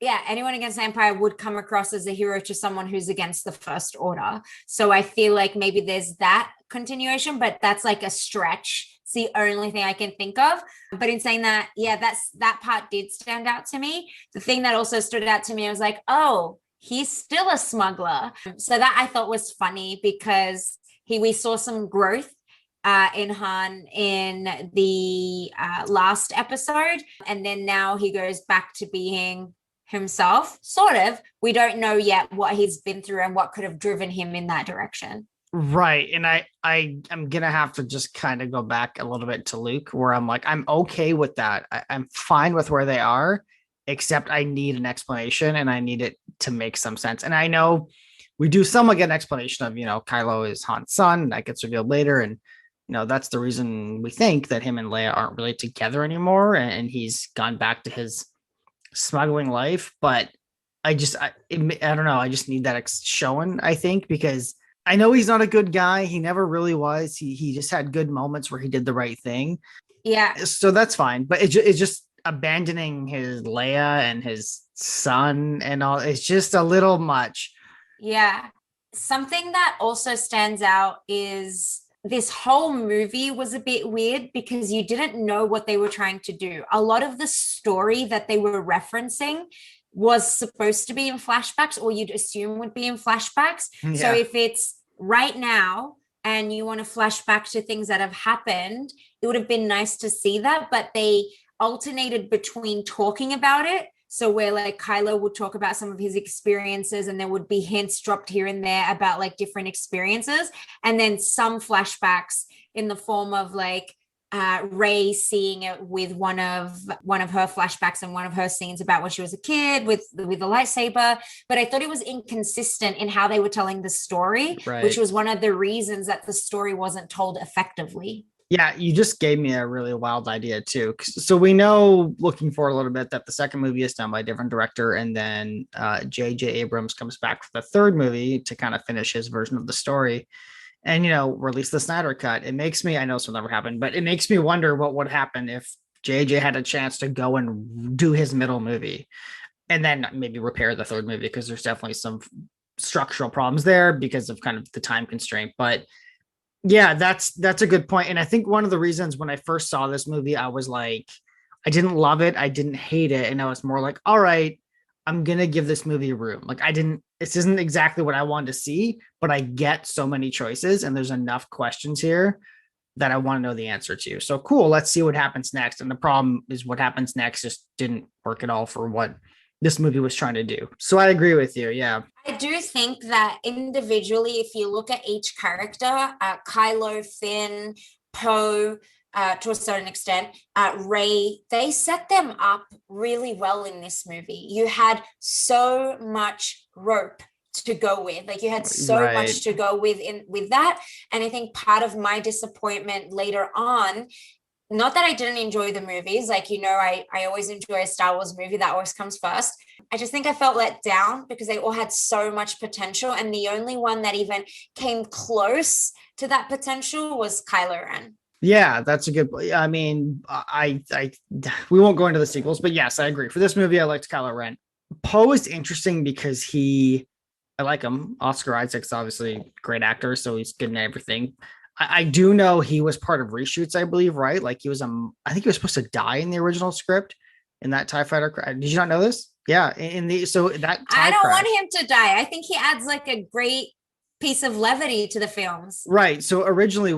[SPEAKER 1] Yeah, anyone against the Empire would come across as a hero to someone who's against the First Order. So I feel like maybe there's that continuation, but that's a stretch. It's the only thing I can think of. But in saying that, yeah, that part did stand out to me. The thing that also stood out to me, I was like, oh, he's still a smuggler. So that I thought was funny because we saw some growth in Han in the last episode. And then now he goes back to being himself, sort of. We don't know yet what he's been through and what could have driven him in that direction.
[SPEAKER 2] Right. And I'm gonna have to just kind of go back a little bit to Luke, where I'm I'm okay with that. I'm fine with where they are, except I need an explanation and I need it to make some sense. And I know we do somewhat get an explanation of, Kylo is Han's son, and that gets revealed later. And, that's the reason we think that him and Leia aren't really together anymore. And he's gone back to his smuggling life. But I don't know. I just need that showing, I think, because I know he's not a good guy. He never really was. He just had good moments where he did the right thing.
[SPEAKER 1] Yeah.
[SPEAKER 2] So that's fine. But it's just abandoning his Leia and his son and all. It's just a little much.
[SPEAKER 1] Yeah. Something that also stands out is this whole movie was a bit weird because you didn't know what they were trying to do. A lot of the story that they were referencing was supposed to be in flashbacks, or you'd assume would be in flashbacks.
[SPEAKER 2] Yeah.
[SPEAKER 1] So if it's right now and you want to flash back to things that have happened, it would have been nice to see that, but they alternated between talking about it. So where like Kylo would talk about some of his experiences, and there would be hints dropped here and there about like different experiences, and then some flashbacks in the form of like Rey seeing it with one of her flashbacks and one of her scenes about when she was a kid with the lightsaber. But I thought it was inconsistent in how they were telling the story,
[SPEAKER 2] right,
[SPEAKER 1] which was one of the reasons that the story wasn't told effectively.
[SPEAKER 2] Yeah, you just gave me a really wild idea too. So we know, looking forward a little bit, that the second movie is done by a different director, and then J.J. Abrams comes back for the third movie to kind of finish his version of the story, and release the Snyder Cut. It makes me, I know this will never happen, but it makes me wonder what would happen if J.J. had a chance to go and do his middle movie, and then maybe repair the third movie, because there's definitely some structural problems there because of kind of the time constraint, but. Yeah, that's a good point. And I think one of the reasons when I first saw this movie, I was like, I didn't love it, I didn't hate it, and I was more like, all right, I'm gonna give this movie room. Like, this isn't exactly what I wanted to see, but I get so many choices and there's enough questions here that I want to know the answer to. So cool, let's see what happens next. And the problem is, what happens next just didn't work at all for what this movie was trying to do. So I agree with you. Yeah.
[SPEAKER 1] I do think that individually, if you look at each character, Kylo, Finn, Poe, to a certain extent, Rey, they set them up really well in this movie. You had so much rope to go with, like you had so much to go with that. And I think part of my disappointment later on, not that I didn't enjoy the movies, like, I always enjoy a Star Wars movie, that always comes first. I just think I felt let down because they all had so much potential, and the only one that even came close to that potential was Kylo Ren.
[SPEAKER 2] Yeah, that's a good. I mean, we won't go into the sequels, but yes, I agree. For this movie, I liked Kylo Ren. Poe is interesting because I like him. Oscar Isaac's obviously a great actor, so he's good in everything. I do know he was part of reshoots, I believe, right? Like I think he was supposed to die in the original script in that TIE fighter. Did you not know this? Yeah. I
[SPEAKER 1] don't want him to die. I think he adds like a great piece of levity to the films.
[SPEAKER 2] Right. So originally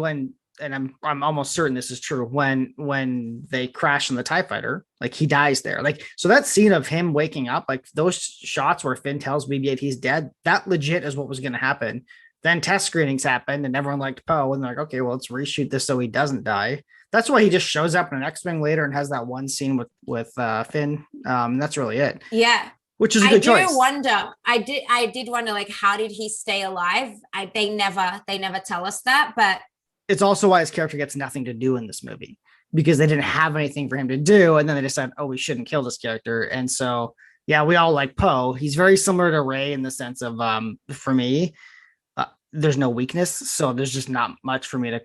[SPEAKER 2] and I'm almost certain this is true, when they crash in the TIE fighter, like he dies there. Like, so that scene of him waking up, like those shots where Finn tells BB-8 he's dead, that legit is what was going to happen. Then test screenings happened and everyone liked Poe, and they're like, okay, well, let's reshoot this so he doesn't die. That's why he just shows up in an X-Wing later and has that one scene with Finn. That's really it.
[SPEAKER 1] Yeah.
[SPEAKER 2] Which is a good choice.
[SPEAKER 1] I did wonder, like, how did he stay alive? They never tell us that, but
[SPEAKER 2] it's also why his character gets nothing to do in this movie, because they didn't have anything for him to do. And then they decided, oh, we shouldn't kill this character. And so, yeah, we all like Poe. He's very similar to Rey in the sense of, for me, there's no weakness, so there's just not much for me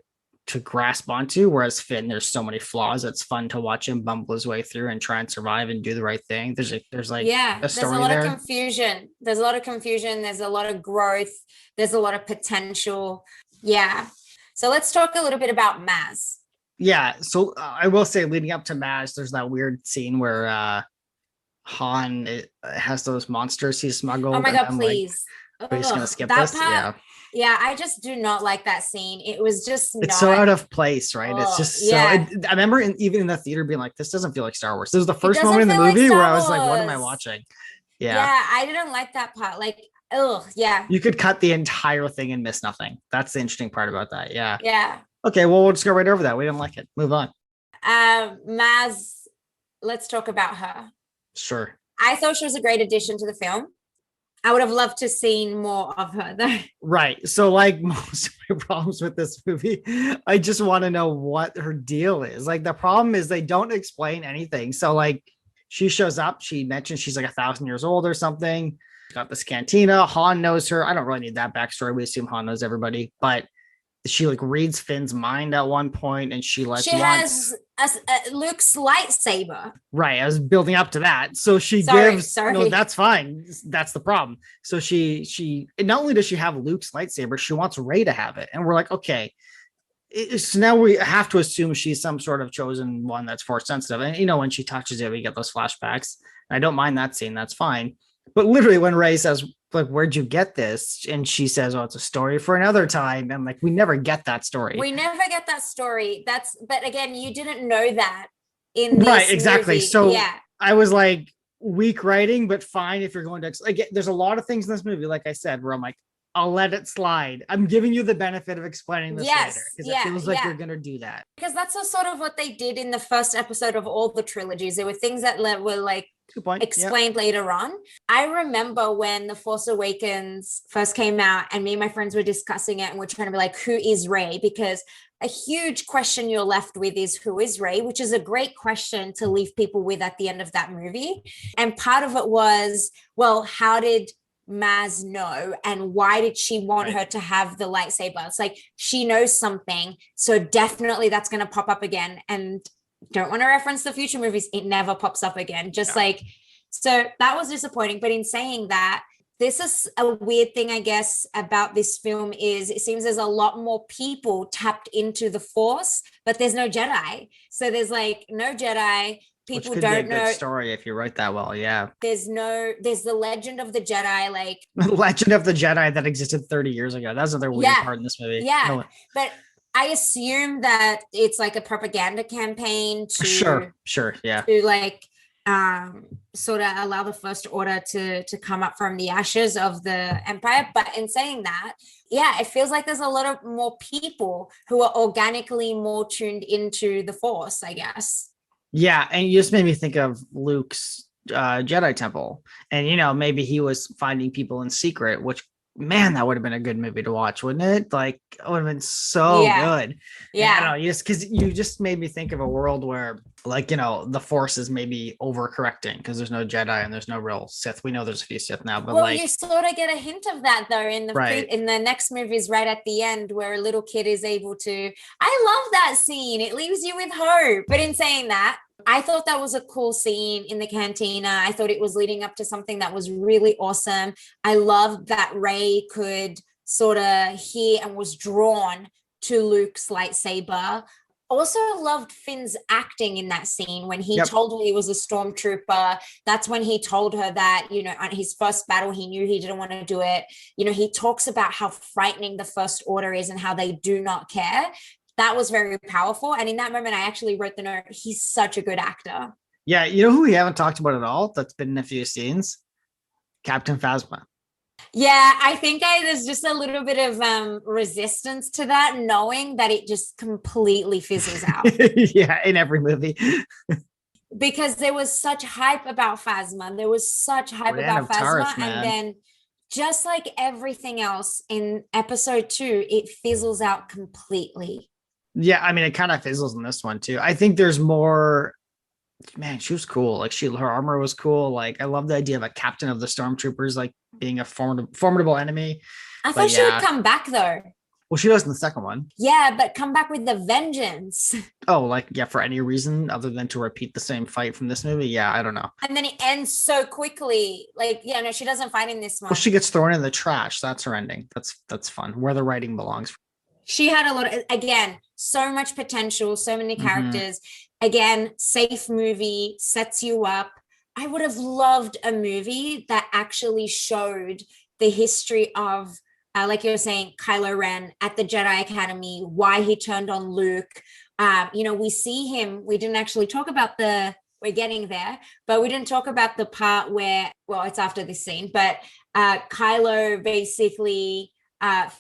[SPEAKER 2] to grasp onto. Whereas Finn, there's so many flaws. It's fun to watch him bumble his way through and try and survive and do the right thing. There's a lot of
[SPEAKER 1] confusion. There's a lot of confusion. There's a lot of growth. There's a lot of potential. Yeah. So let's talk a little bit about Maz.
[SPEAKER 2] Yeah. So I will say, leading up to Maz, there's that weird scene where Han has those monsters he smuggled.
[SPEAKER 1] Oh my God, please.
[SPEAKER 2] We're just gonna skip this.
[SPEAKER 1] Yeah, I just do not like that scene. It was just
[SPEAKER 2] it's so out of place, right? It's just so. I remember even in the theater being like, "This doesn't feel like Star Wars." This was the first moment in the movie where I was like, "What am I watching?"
[SPEAKER 1] Yeah, I didn't like that part. Like, yeah.
[SPEAKER 2] You could cut the entire thing and miss nothing. That's the interesting part about that. Yeah.
[SPEAKER 1] Yeah.
[SPEAKER 2] Okay, well, we'll just go right over that. We didn't like it. Move on.
[SPEAKER 1] Maz, let's talk about her.
[SPEAKER 2] Sure.
[SPEAKER 1] I thought she was a great addition to the film. I would have loved to seen more of her though.
[SPEAKER 2] Right. So like most of my problems with this movie, I just want to know what her deal is. Like, the problem is they don't explain anything. So like, she shows up, she mentions she's like 1,000 years old or something. Got this cantina. Han knows her. I don't really need that backstory. We assume Han knows everybody, but she like reads Finn's mind at one point, and she
[SPEAKER 1] has Luke's lightsaber.
[SPEAKER 2] Right, I was building up to that. So she gives. No, that's fine. That's the problem. So she not only does she have Luke's lightsaber, she wants Rey to have it, and we're like, okay, So now we have to assume she's some sort of chosen one that's force sensitive. And when she touches it, we get those flashbacks. I don't mind that scene. That's fine. But literally when Rey says, like, where'd you get this? And she says, oh, it's a story for another time. And like, we never get that story.
[SPEAKER 1] We never get that story. But again, you didn't know that in this
[SPEAKER 2] right, exactly.
[SPEAKER 1] movie.
[SPEAKER 2] So
[SPEAKER 1] yeah.
[SPEAKER 2] I was like, weak writing, but fine if you're going to, like, there's a lot of things in this movie, like I said, where I'm like, I'll let it slide. I'm giving you the benefit of explaining this later because it feels like you're going to do that.
[SPEAKER 1] Because that's sort of what they did in the first episode of all the trilogies. There were things that were like explained later on. I remember when The Force Awakens first came out and me and my friends were discussing it and we're trying to be like, who is Rey? Because a huge question you're left with is who is Rey, which is a great question to leave people with at the end of that movie. And part of it was, well, how did Maz know and why did she want her to have the lightsaber? It's like she knows something, so definitely that's going to pop up again. And don't want to reference the future movies, it never pops up again. So that was disappointing. But in saying that, this is a weird thing, I guess, about this film is it seems there's a lot more people tapped into the Force, but there's no Jedi. So there's like no Jedi. People
[SPEAKER 2] Which could
[SPEAKER 1] don't
[SPEAKER 2] be a
[SPEAKER 1] know.
[SPEAKER 2] Good story if you write that well. Yeah.
[SPEAKER 1] There's the legend of the Jedi, like
[SPEAKER 2] the legend of the Jedi that existed 30 years ago. That's another weird part in this movie.
[SPEAKER 1] Yeah. But I assume that it's like a propaganda campaign to
[SPEAKER 2] sure. Yeah.
[SPEAKER 1] To like sort of allow the First Order to come up from the ashes of the Empire. But in saying that, it feels like there's a lot of more people who are organically more tuned into the Force, I guess.
[SPEAKER 2] Yeah, and you just made me think of Luke's Jedi Temple, and maybe he was finding people in secret. Which, man, that would have been a good movie to watch, wouldn't it? Like, it would have been so good.
[SPEAKER 1] Yeah,
[SPEAKER 2] I don't know, because you just made me think of a world where, like, the Force is maybe overcorrecting because there's no Jedi and there's no real Sith. We know there's a few Sith now, but
[SPEAKER 1] you sort of get a hint of that though in the next movies, right at the end, where a little kid is able to. I love that scene. It leaves you with hope. But in saying that, I thought that was a cool scene in the cantina. I thought it was leading up to something that was really awesome. I loved that Rey could sort of hear and was drawn to Luke's lightsaber. Also loved Finn's acting in that scene when he told her he was a stormtrooper. That's when he told her that, on his first battle, he knew he didn't want to do it. He talks about how frightening the First Order is and how they do not care. That was very powerful. And in that moment, I actually wrote the note, he's such a good actor.
[SPEAKER 2] Yeah, you know who we haven't talked about at all that's been in a few scenes? Captain Phasma.
[SPEAKER 1] Yeah, I think there's just a little bit of resistance to that, knowing that it just completely fizzles out.
[SPEAKER 2] Yeah, in every movie.
[SPEAKER 1] Because there was such hype about Phasma. There was such hype about Phasma.
[SPEAKER 2] Tarth,
[SPEAKER 1] and then just like everything else in episode 2, it fizzles out completely.
[SPEAKER 2] Yeah, I mean, it kind of fizzles in this one too. I think there's more. Man, she was cool. Like, her armor was cool. Like, I love the idea of a captain of the stormtroopers, like, being a formidable enemy.
[SPEAKER 1] I thought she would come back though.
[SPEAKER 2] Well, she does in the second one.
[SPEAKER 1] Yeah, but come back with the vengeance.
[SPEAKER 2] Oh, for any reason other than to repeat the same fight from this movie? Yeah, I don't know.
[SPEAKER 1] And then it ends so quickly. No, she doesn't fight in this one.
[SPEAKER 2] Well, she gets thrown in the trash. That's her ending. That's fun. Where the writing belongs.
[SPEAKER 1] She had a lot of, again, so much potential, so many characters. Again, safe movie, sets you up. I would have loved a movie that actually showed the history of, like you were saying, Kylo Ren at the Jedi Academy, why he turned on Luke. We see him. We didn't actually talk about we're getting there, but we didn't talk about the part where, well, it's after this scene, but Kylo basically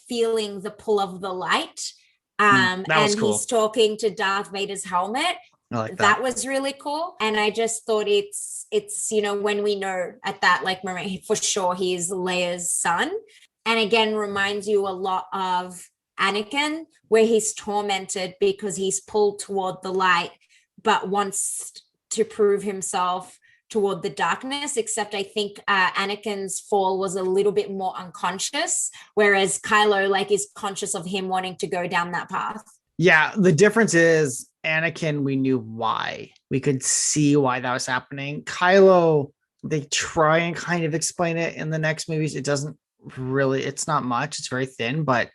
[SPEAKER 1] feeling the pull of the light. And cool. He's talking to Darth Vader's helmet. That was really cool. And I just thought it's when we know at that moment, for sure he's Leia's son. And again, reminds you a lot of Anakin, where he's tormented because he's pulled toward the light, but wants to prove himself toward the darkness. Except I think Anakin's fall was a little bit more unconscious, whereas Kylo is conscious of him wanting to go down that path.
[SPEAKER 2] Yeah, the difference is Anakin, we knew why. We could see why that was happening. Kylo, they try and kind of explain it in the next movies. It doesn't really, it's not much. It's very thin, but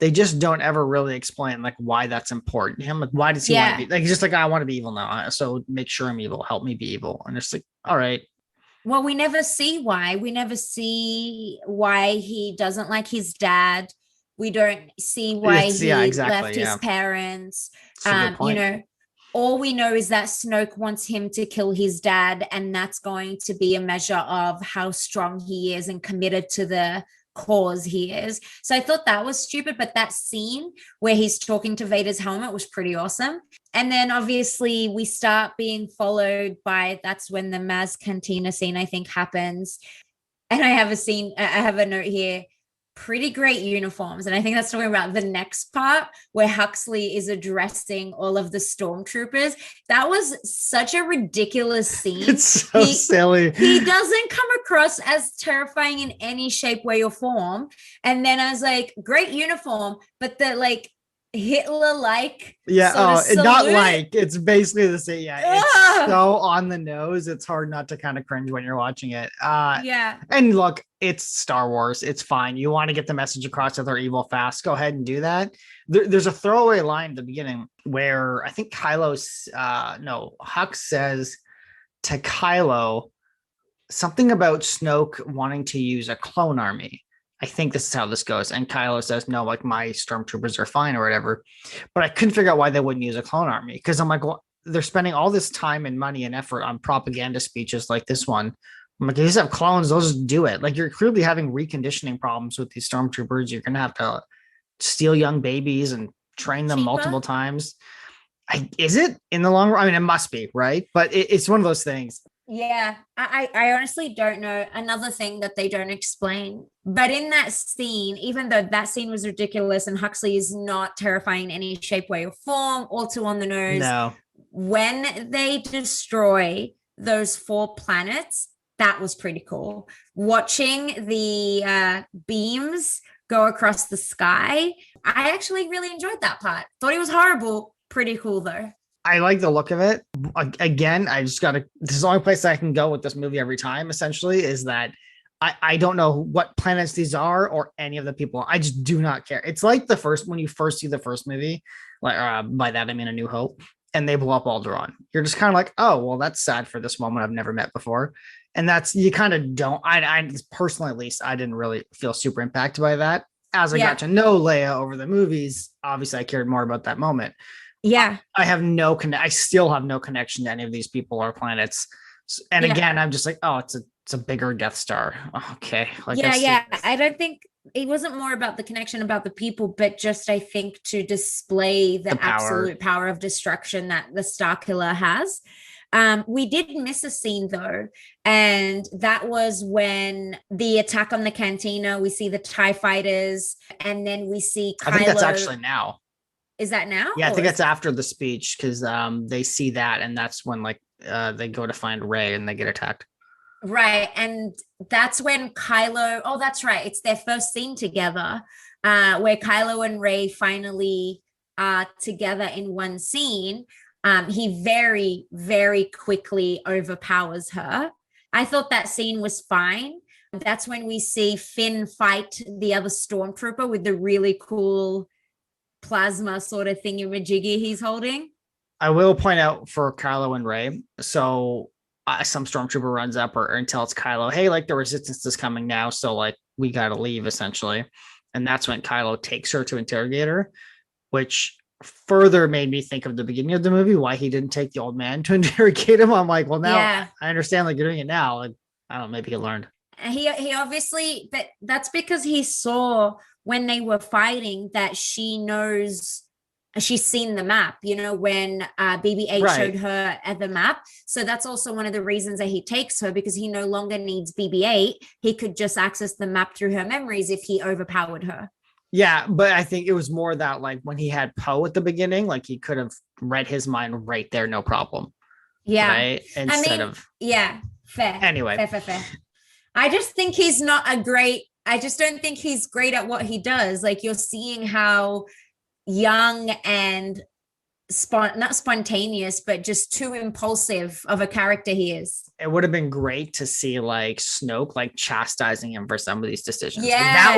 [SPEAKER 2] they just don't ever really explain like why that's important to him. Like, why does he want to be like, he's just like, I want to be evil now. So make sure I'm evil. Help me be evil. And it's like, all right.
[SPEAKER 1] Well, we never see why. We never see why he doesn't like his dad. We don't see why he left his parents. You know, all we know is that Snoke wants him to kill his dad, and that's going to be a measure of how strong he is and committed to the cause he is. So I thought that was stupid, but that scene where he's talking to Vader's helmet was pretty awesome. And then obviously we start being followed by, that's when the Maz Cantina scene I think happens. And I have a note here, pretty great uniforms. And I think that's talking about the next part where Huxley is addressing all of the stormtroopers. That was such a ridiculous scene.
[SPEAKER 2] It's so silly.
[SPEAKER 1] He doesn't come across as terrifying in any shape, way, or form. And then I was like, great uniform, but the like Hitler-like.
[SPEAKER 2] Not like, it's basically the same. Yeah, it's so on the nose. It's hard not to kind of cringe when you're watching it. And look, it's Star Wars. It's fine. You want to get the message across that they're evil fast. Go ahead and do that. There's a throwaway line at the beginning where I think Hux says to Kylo something about Snoke wanting to use a clone army. I think this is how this goes. And Kylo says, no, like my stormtroopers are fine or whatever. But I couldn't figure out why they wouldn't use a clone army. Because I'm like, well, they're spending all this time and money and effort on propaganda speeches like this one. I'm like, if you just have clones, they'll just do it. Like, you're clearly having reconditioning problems with these stormtroopers. You're going to have to steal young babies and train them multiple times. Is it in the long run? I mean, it must be, right? But it's one of those things.
[SPEAKER 1] Yeah, I honestly don't know. Another thing that they don't explain. But in that scene, even though that scene was ridiculous and Huxley is not terrifying in any shape, way, or form, all too on the nose.
[SPEAKER 2] No.
[SPEAKER 1] When they destroy those 4 planets, that was pretty cool. Watching the beams go across the sky, I actually really enjoyed that part. Thought it was horrible. Pretty cool, though.
[SPEAKER 2] I like the look of it. Again, this is the only place I can go with this movie every time, essentially, is that I don't know what planets these are or any of the people. I just do not care. It's like when you first see the first movie, like by that I mean A New Hope, and they blow up Alderaan. You're just kind of like, oh, well, that's sad for this woman I've never met before. And that's, you kind of don't, I personally, at least, I didn't really feel super impacted by that. As I got to know Leia over the movies, obviously I cared more about that moment.
[SPEAKER 1] Yeah.
[SPEAKER 2] I still have no connection to any of these people or planets. And again, I'm just like, oh, it's a bigger Death Star. Okay. Like,
[SPEAKER 1] I don't think it wasn't more about the connection about the people, but just, I think, to display the absolute power of destruction that the Star Killer has. We did miss a scene though, and that was when the attack on the cantina, we see the TIE fighters, and then we see Kylo.
[SPEAKER 2] I think that's actually now.
[SPEAKER 1] Is that now?
[SPEAKER 2] Yeah, I think that's after the speech, because they see that, and that's when they go to find Rey and they get attacked.
[SPEAKER 1] Right, and that's when Kylo. Oh, that's right. It's their first scene together, where Kylo and Rey finally are together in one scene. He very, very quickly overpowers her. I thought that scene was fine. That's when we see Finn fight the other stormtrooper with the really cool plasma sort of thingy-majiggy he's holding.
[SPEAKER 2] I will point out for Kylo and Rey, so some stormtrooper runs up and tells Kylo, hey, like the resistance is coming now, so like we gotta leave, essentially. And that's when Kylo takes her to interrogate her, which further made me think of the beginning of the movie, why he didn't take the old man to interrogate him. I'm like, well, now I understand, like, you're doing it now. Like, I don't know, maybe he learned.
[SPEAKER 1] He obviously, but that's because he saw when they were fighting that she knows, she's seen the map, you know, when BB-8 showed her at the map. So that's also one of the reasons that he takes her, because he no longer needs BB-8. He could just access the map through her memories if he overpowered her.
[SPEAKER 2] Yeah, but I think it was more that, like, when he had Poe at the beginning, like, he could have read his mind right there, no problem.
[SPEAKER 1] Yeah.
[SPEAKER 2] Right?
[SPEAKER 1] Yeah, fair.
[SPEAKER 2] Anyway.
[SPEAKER 1] Fair. I just think he's not I just don't think he's great at what he does. Like, you're seeing how young and not spontaneous, but just too impulsive of a character he is.
[SPEAKER 2] It would have been great to see like Snoke like chastising him for some of these decisions.
[SPEAKER 1] Yeah,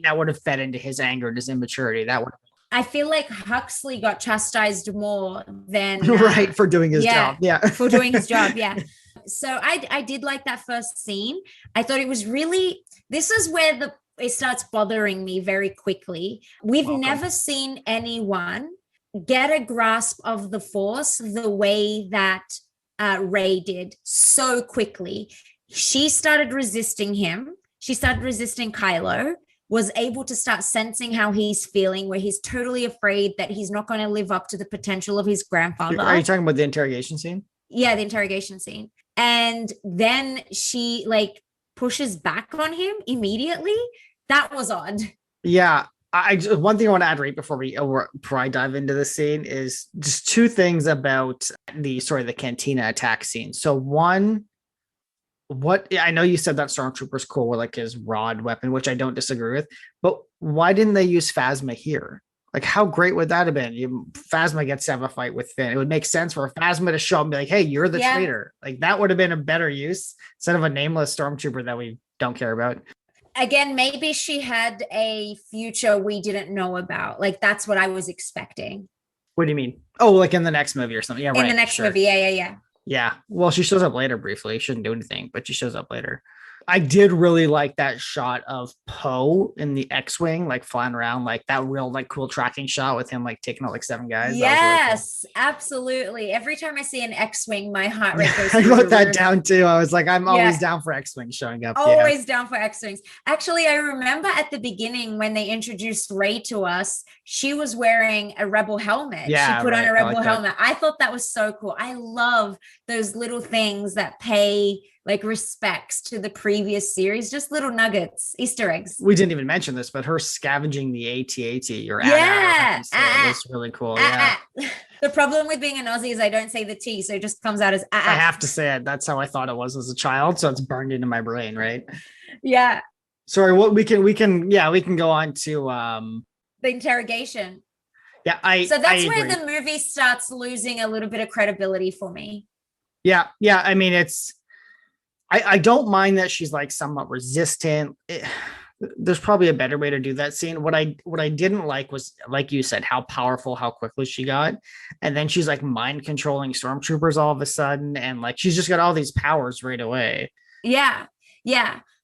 [SPEAKER 2] That would have fed into his anger and his immaturity. That would
[SPEAKER 1] I feel like Huxley got chastised more than
[SPEAKER 2] right, for doing his job. Yeah.
[SPEAKER 1] For doing his job. Yeah. So I did like that first scene. I thought it was really, this is where it starts bothering me very quickly. We've never seen anyone get a grasp of the Force the way that Rey did so quickly. She started resisting him. She started resisting Kylo, was able to start sensing how he's feeling, where he's totally afraid that he's not going to live up to the potential of his grandfather.
[SPEAKER 2] Are you talking about the interrogation scene?
[SPEAKER 1] Yeah, the interrogation scene. And then she like pushes back on him immediately. That was odd.
[SPEAKER 2] Yeah. One thing I want to add right before I dive into the scene is just two things about the cantina attack scene. So one, I know you said that Stormtrooper's cool with like his rod weapon, which I don't disagree with, but why didn't they use Phasma here? Like, how great would that have been? Phasma gets to have a fight with Finn. It would make sense for Phasma to show up and be like, hey, you're the traitor. Like, that would have been a better use instead of a nameless Stormtrooper that we don't care about.
[SPEAKER 1] Again, maybe she had a future we didn't know about. Like, that's what I was expecting.
[SPEAKER 2] What do you mean? Oh, like in the next movie or something? Yeah, right.
[SPEAKER 1] In the next movie, yeah.
[SPEAKER 2] Yeah. Well, she shows up later briefly. She shouldn't do anything, but she shows up later. I did really like that shot of Poe in the X-Wing, like flying around, like that real like cool tracking shot with him like taking out like 7 guys.
[SPEAKER 1] Yes, really cool. Absolutely. Every time I see an X-Wing, my heart rate goes.
[SPEAKER 2] I wrote that down too. I was like, I'm always down for X-Wings showing up.
[SPEAKER 1] Always down for X-Wings. Actually, I remember at the beginning when they introduced Rey to us, she was wearing a Rebel helmet.
[SPEAKER 2] Yeah,
[SPEAKER 1] she put on a Rebel helmet. I thought that was so cool. I love those little things that pay like respects to the previous series, just little nuggets, Easter eggs.
[SPEAKER 2] We didn't even mention this, but her scavenging the AT-AT or that's really cool.
[SPEAKER 1] The problem with being an Aussie is I don't say the T, so it just comes out as
[SPEAKER 2] I have to say it. That's how I thought it was as a child, so it's burned into my brain, right?
[SPEAKER 1] Yeah.
[SPEAKER 2] Sorry, what we can go on to
[SPEAKER 1] the interrogation.
[SPEAKER 2] Yeah,
[SPEAKER 1] so that's where the movie starts losing a little bit of credibility for me.
[SPEAKER 2] Yeah. I mean, I don't mind that she's like somewhat resistant. There's probably a better way to do that scene. What I didn't like was, like you said, how powerful, how quickly she got. And then she's like mind controlling stormtroopers all of a sudden. And like, she's just got all these powers right away.
[SPEAKER 1] Yeah.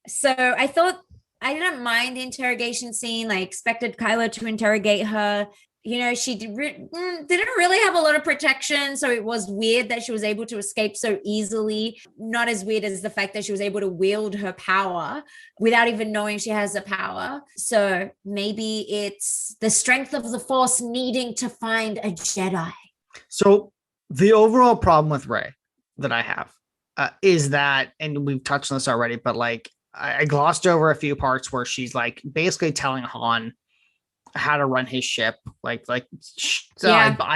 [SPEAKER 1] So I thought I didn't mind the interrogation scene. I expected Kylo to interrogate her. You know, she didn't really have a lot of protection. So it was weird that she was able to escape so easily. Not as weird as the fact that she was able to wield her power without even knowing she has the power. So maybe it's the strength of the Force needing to find a Jedi.
[SPEAKER 2] So the overall problem with Rey that I have is that, and we've touched on this already, but like I glossed over a few parts where she's like basically telling Han how to run his ship. I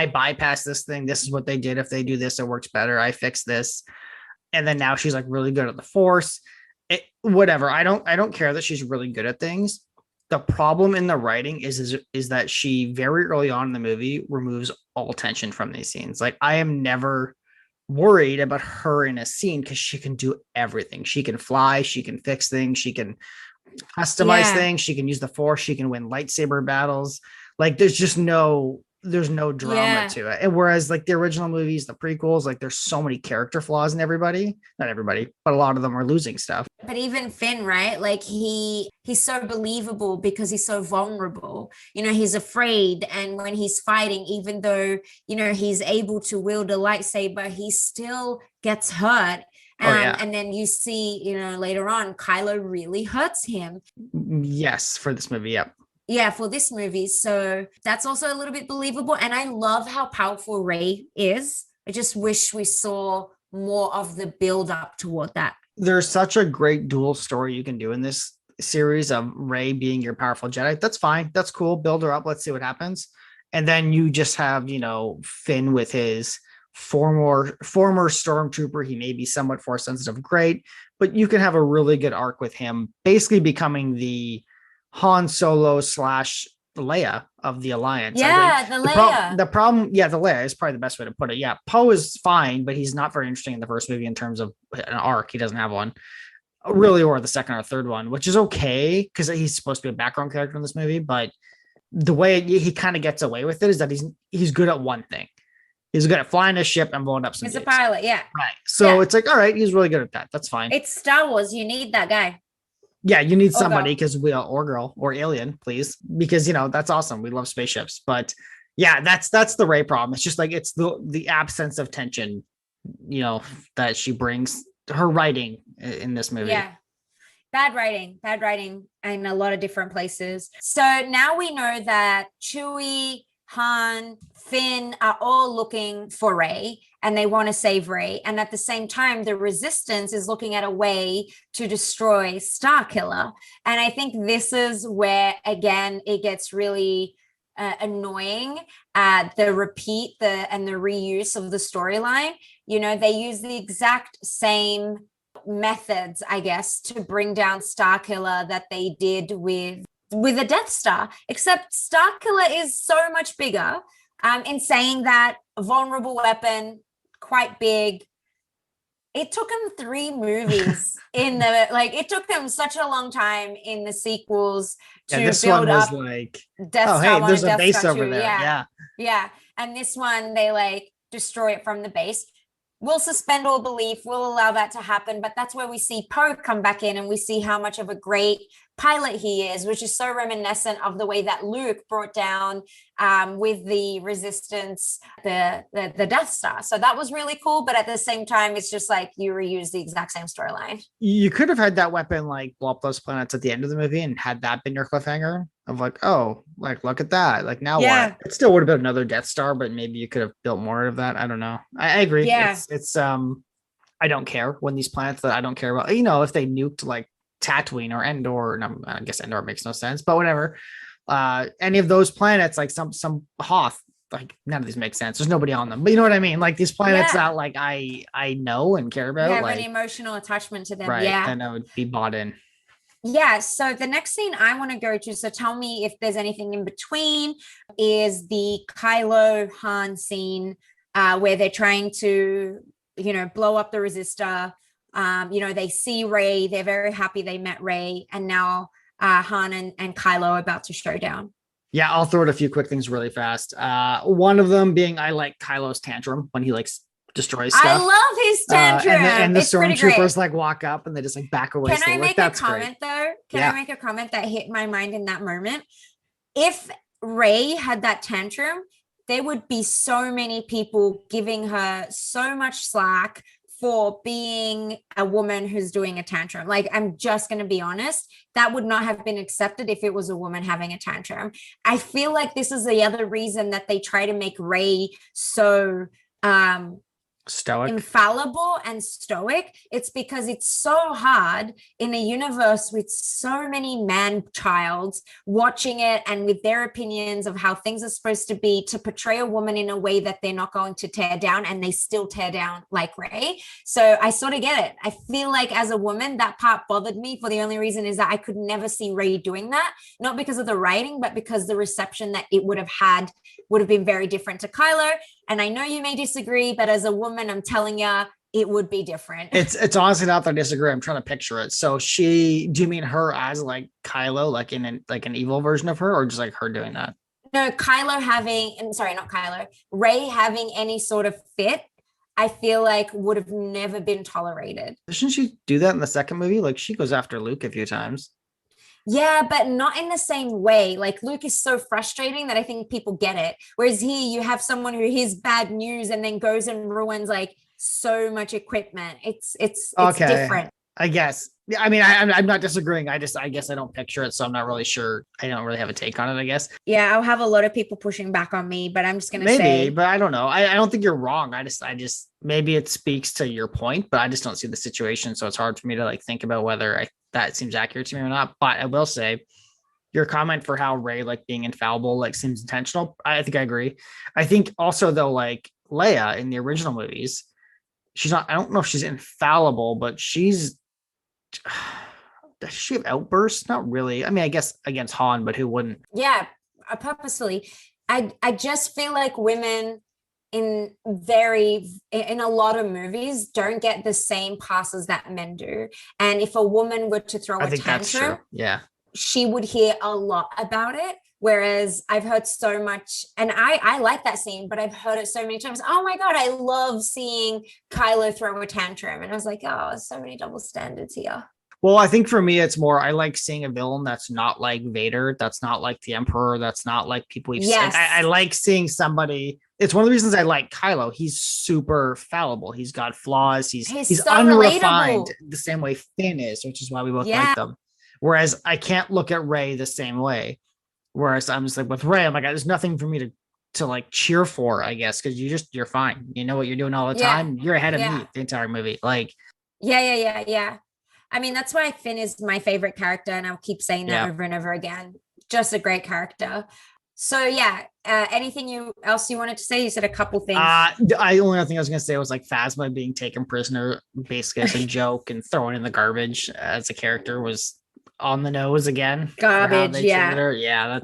[SPEAKER 2] bypass this thing. This is what they did. If they do this, it works better. I fix this. And then now she's like really good at the Force. Whatever. I don't care that she's really good at things. The problem in the writing is that she very early on in the movie removes all tension from these scenes. Like, I am never worried about her in a scene because she can do everything. She can fly, she can fix things, she can customize things, she can use the Force, she can win lightsaber battles. Like, there's no drama to it. And whereas like the original movies, the prequels, like there's so many character flaws in everybody, not everybody, but a lot of them are losing stuff.
[SPEAKER 1] But even Finn, right? Like he's so believable because he's so vulnerable. You know, he's afraid. And when he's fighting, even though, you know, he's able to wield a lightsaber, he still gets hurt. And then you see, you know, later on, Kylo really hurts him.
[SPEAKER 2] Yes, for this movie. Yep.
[SPEAKER 1] Yeah, for this movie. So that's also a little bit believable. And I love how powerful Rey is. I just wish we saw more of the build up toward that.
[SPEAKER 2] There's such a great dual story you can do in this series of Rey being your powerful Jedi. That's fine. That's cool. Build her up. Let's see what happens. And then you just have, you know, Finn with his former stormtrooper. He may be somewhat Force sensitive. Great. But you can have a really good arc with him basically becoming the Han Solo / Leia of the Alliance.
[SPEAKER 1] Yeah, the Leia.
[SPEAKER 2] The problem, yeah, the Leia is probably the best way to put it. Yeah, Poe is fine, but he's not very interesting in the first movie in terms of an arc. He doesn't have one, really, or the second or third one, which is okay because he's supposed to be a background character in this movie. But the way he kind of gets away with it is that he's good at one thing. He's good at flying a ship and blowing up some.
[SPEAKER 1] He's a pilot, yeah.
[SPEAKER 2] Right. So it's like, all right, he's really good at that. That's fine.
[SPEAKER 1] It's Star Wars. You need that guy.
[SPEAKER 2] Yeah, you need somebody because or girl or alien, please, because that's awesome. We love spaceships, but yeah, that's the Rey problem. It's just like it's the absence of tension, that she brings her writing in this movie.
[SPEAKER 1] Yeah, bad writing in a lot of different places. So now we know that Chewie, Han, Finn are all looking for Rey and they want to save Rey. And at the same time, the Resistance is looking at a way to destroy Starkiller. And I think this is where, again, it gets really annoying at the repeat and the reuse of the storyline. They use the exact same methods, I guess, to bring down Starkiller that they did with a Death Star, except Starkiller is so much bigger. In saying that, a vulnerable weapon, quite big. It took him 3 movies it took him such a long time in the sequels to build up Death Star.
[SPEAKER 2] Hey, there's a base over there.
[SPEAKER 1] Yeah. And this one, they destroy it from the base. We'll suspend all belief. We'll allow that to happen. But that's where we see Poe come back in and we see how much of a great pilot he is, which is so reminiscent of the way that Luke brought down with the Resistance, the Death Star. So that was really cool. But at the same time, it's just like you reuse the exact same storyline.
[SPEAKER 2] You could have had that weapon blow up those planets at the end of the movie and had that been your cliffhanger of look at that. Now what? It still would have been another Death Star, but maybe you could have built more of that. I don't know. I agree.
[SPEAKER 1] Yeah.
[SPEAKER 2] It's I don't care when these planets that I don't care about, if they nuked Tatooine or Endor, and I guess Endor makes no sense, but whatever. Any of those planets, some Hoth, none of these make sense. There's nobody on them, but you know what I mean? These planets that I know and care about.
[SPEAKER 1] You have an emotional attachment to them.
[SPEAKER 2] Right.
[SPEAKER 1] Yeah.
[SPEAKER 2] And I would be bought in.
[SPEAKER 1] Yeah. So the next scene I want to go to, so tell me if there's anything in between, is the Kylo Han scene where they're trying to, blow up the resistor. They see Rey, they're very happy they met Rey, and now Han and Kylo are about to show down.
[SPEAKER 2] Yeah, I'll throw out a few quick things really fast. One of them being I like Kylo's tantrum when he destroys stuff.
[SPEAKER 1] I love his tantrum.
[SPEAKER 2] And the stormtroopers walk up and they just back away.
[SPEAKER 1] Can I make a comment though? Can I make a comment that hit my mind in that moment? If Rey had that tantrum, there would be so many people giving her so much slack for being a woman who's doing a tantrum. I'm just going to be honest, that would not have been accepted if it was a woman having a tantrum. I feel like this is the other reason that they try to make Rey so
[SPEAKER 2] stoic,
[SPEAKER 1] infallible and stoic. It's because it's so hard in a universe with so many man-childs watching it and with their opinions of how things are supposed to be, to portray a woman in a way that they're not going to tear down, and they still tear down like Rey. So I sort of get it. I feel like as a woman, that part bothered me for the only reason is that I could never see Rey doing that, not because of the writing, but because the reception that it would have been very different to Kylo. And I know you may disagree, but as a woman, I'm telling you, it would be different.
[SPEAKER 2] It's honestly not that I disagree. I'm trying to picture it. So do you mean her as Kylo, in an evil version of her, or just her doing that?
[SPEAKER 1] No, Rey having any sort of fit, I feel like would have never been tolerated.
[SPEAKER 2] Doesn't she do that in the second movie? She goes after Luke a few times.
[SPEAKER 1] Yeah, but not in the same way. Luke is so frustrating that I think people get it. Whereas here you have someone who hears bad news and then goes and ruins so much equipment. It's okay. Different.
[SPEAKER 2] I guess. Yeah, I mean, I'm not disagreeing. I guess I don't picture it, so I'm not really sure. I don't really have a take on it, I guess.
[SPEAKER 1] Yeah, I'll have a lot of people pushing back on me, but I'm just gonna say
[SPEAKER 2] maybe, but I don't know. I don't think you're wrong. I just maybe it speaks to your point, but I just don't see the situation, so it's hard for me to think about whether that seems accurate to me or not. But I will say your comment for how Rey being infallible seems intentional. I think I agree. I think also though, Leia in the original movies, she's not, I don't know if she's infallible, but does she have outbursts? Not really. I mean, I guess against Han, but who wouldn't?
[SPEAKER 1] Yeah. purposefully. I just feel like women in a lot of movies don't get the same passes that men do. And if a woman were to throw
[SPEAKER 2] I
[SPEAKER 1] a
[SPEAKER 2] think that's true.
[SPEAKER 1] tantrum,
[SPEAKER 2] Yeah.
[SPEAKER 1] she would hear a lot about it. Whereas I've heard so much, and I like that scene, but I've heard it so many times. Oh my God, I love seeing Kylo throw a tantrum. And I was like, oh, so many double standards here.
[SPEAKER 2] Well, I think for me, it's more I like seeing a villain that's not like Vader, that's not like the Emperor, that's not like people we've seen.
[SPEAKER 1] Yes.
[SPEAKER 2] I like seeing somebody. It's one of the reasons I like Kylo. He's super fallible. He's got flaws. He's
[SPEAKER 1] so
[SPEAKER 2] unrefined,
[SPEAKER 1] relatable.
[SPEAKER 2] the same way Finn is, which is why we both
[SPEAKER 1] Yeah.
[SPEAKER 2] like them. Whereas I can't look at Rey the same way. Whereas I'm just like with Rey, I'm like, there's nothing for me to like cheer for, I guess, because you're fine. You know what you're doing all the time. You're ahead of me the entire movie. Like,
[SPEAKER 1] yeah. I mean, that's why Finn is my favorite character, and I'll keep saying that over and over again. Just a great character. So yeah, anything else you wanted to say? You said a couple things.
[SPEAKER 2] The only other thing I was gonna say was like Phasma being taken prisoner, basically as a joke, and thrown in the garbage as a character was on the nose again.
[SPEAKER 1] Garbage,
[SPEAKER 2] yeah.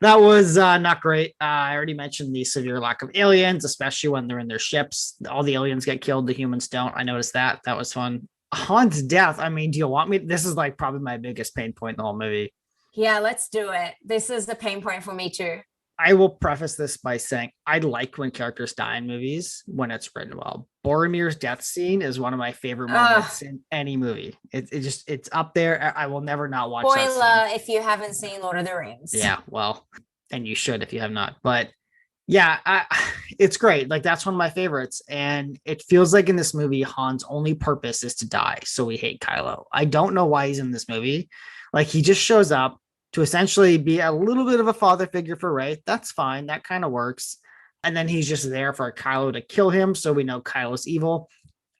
[SPEAKER 2] That was not great. I already mentioned the severe lack of aliens, especially when they're in their ships. All the aliens get killed, the humans don't. I noticed that. That was fun. Han's death. I mean, do you want me? This is like probably my biggest pain point in the whole movie.
[SPEAKER 1] Yeah, let's do it. This is the pain point for me too.
[SPEAKER 2] I will preface this by saying I like when characters die in movies when it's written well. Boromir's death scene is one of my favorite moments in any movie. It's up there. I will never not watch that scene.
[SPEAKER 1] Spoiler if you haven't seen Lord of the Rings.
[SPEAKER 2] Yeah, well, and you should if you have not. But yeah, it's great. Like that's one of my favorites. And it feels like in this movie, Han's only purpose is to die. So we hate Kylo. I don't know why he's in this movie. Like he just shows up to essentially be a little bit of a father figure for Rey. That's fine. That kind of works. And then he's just there for Kylo to kill him. So we know Kylo's evil.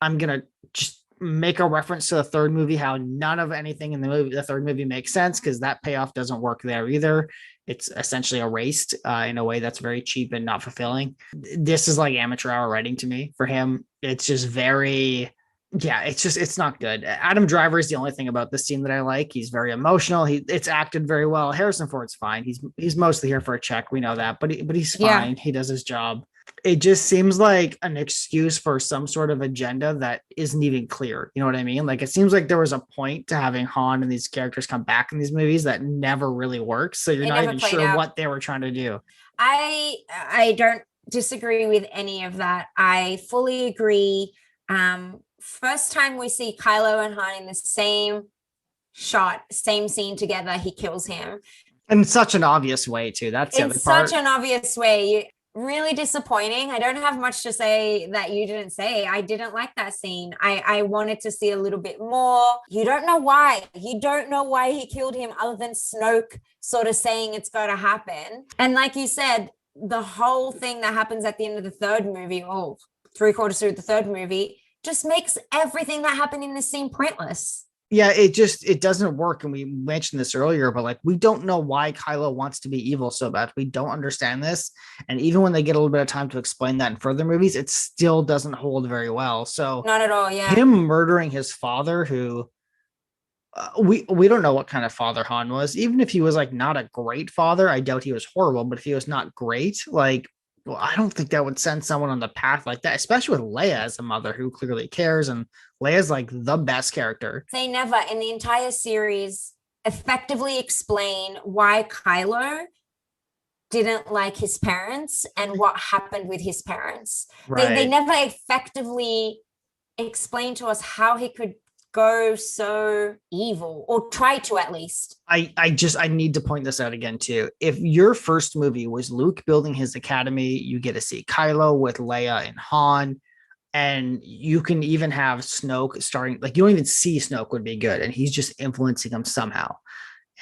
[SPEAKER 2] I'm going to just make a reference to the third movie, how none of anything in the third movie makes sense because that payoff doesn't work there either. It's essentially erased in a way that's very cheap and not fulfilling. This is like amateur hour writing to me for him. It's just very... Yeah, it's not good. Adam Driver is the only thing about this scene that I like. He's very emotional. It's acted very well. Harrison Ford's fine. He's mostly here for a check. We know that, but he's fine. Yeah. He does his job. It just seems like an excuse for some sort of agenda that isn't even clear. You know what I mean? Like it seems like there was a point to having Han and these characters come back in these movies that never really works. So you're not even sure what they were trying to do.
[SPEAKER 1] I don't disagree with any of that. I fully agree. First time we see Kylo and Han in the same shot, same scene together, he kills him.
[SPEAKER 2] In such an obvious way, too. That's the other part.
[SPEAKER 1] Such an obvious way. Really disappointing. I don't have much to say that you didn't say. I didn't like that scene. I wanted to see a little bit more. You don't know why. You don't know why he killed him other than Snoke sort of saying it's going to happen. And like you said, the whole thing that happens at the end of the third movie, or 3/4 through the third movie, just makes everything that happened in this scene pointless.
[SPEAKER 2] Yeah, it doesn't work. And we mentioned this earlier, but like, we don't know why Kylo wants to be evil so bad. We don't understand this. And even when they get a little bit of time to explain that in further movies, it still doesn't hold very well. So
[SPEAKER 1] not at all. Yeah.
[SPEAKER 2] Him murdering his father, who we don't know what kind of father Han was. Even if he was like not a great father, I doubt he was horrible, but if he was not great, like, well, I don't think that would send someone on the path like that, especially with Leia as a mother who clearly cares. And Leia's like the best character.
[SPEAKER 1] They never in the entire series effectively explain why Kylo didn't like his parents and what happened with his parents. Right. They never effectively explain to us how he could go so evil, or try to at least.
[SPEAKER 2] I need to point this out again too. If your first movie was Luke building his academy, you get to see Kylo with Leia and Han, and you can even have Snoke starting, like you don't even see Snoke would be good, and he's just influencing him somehow.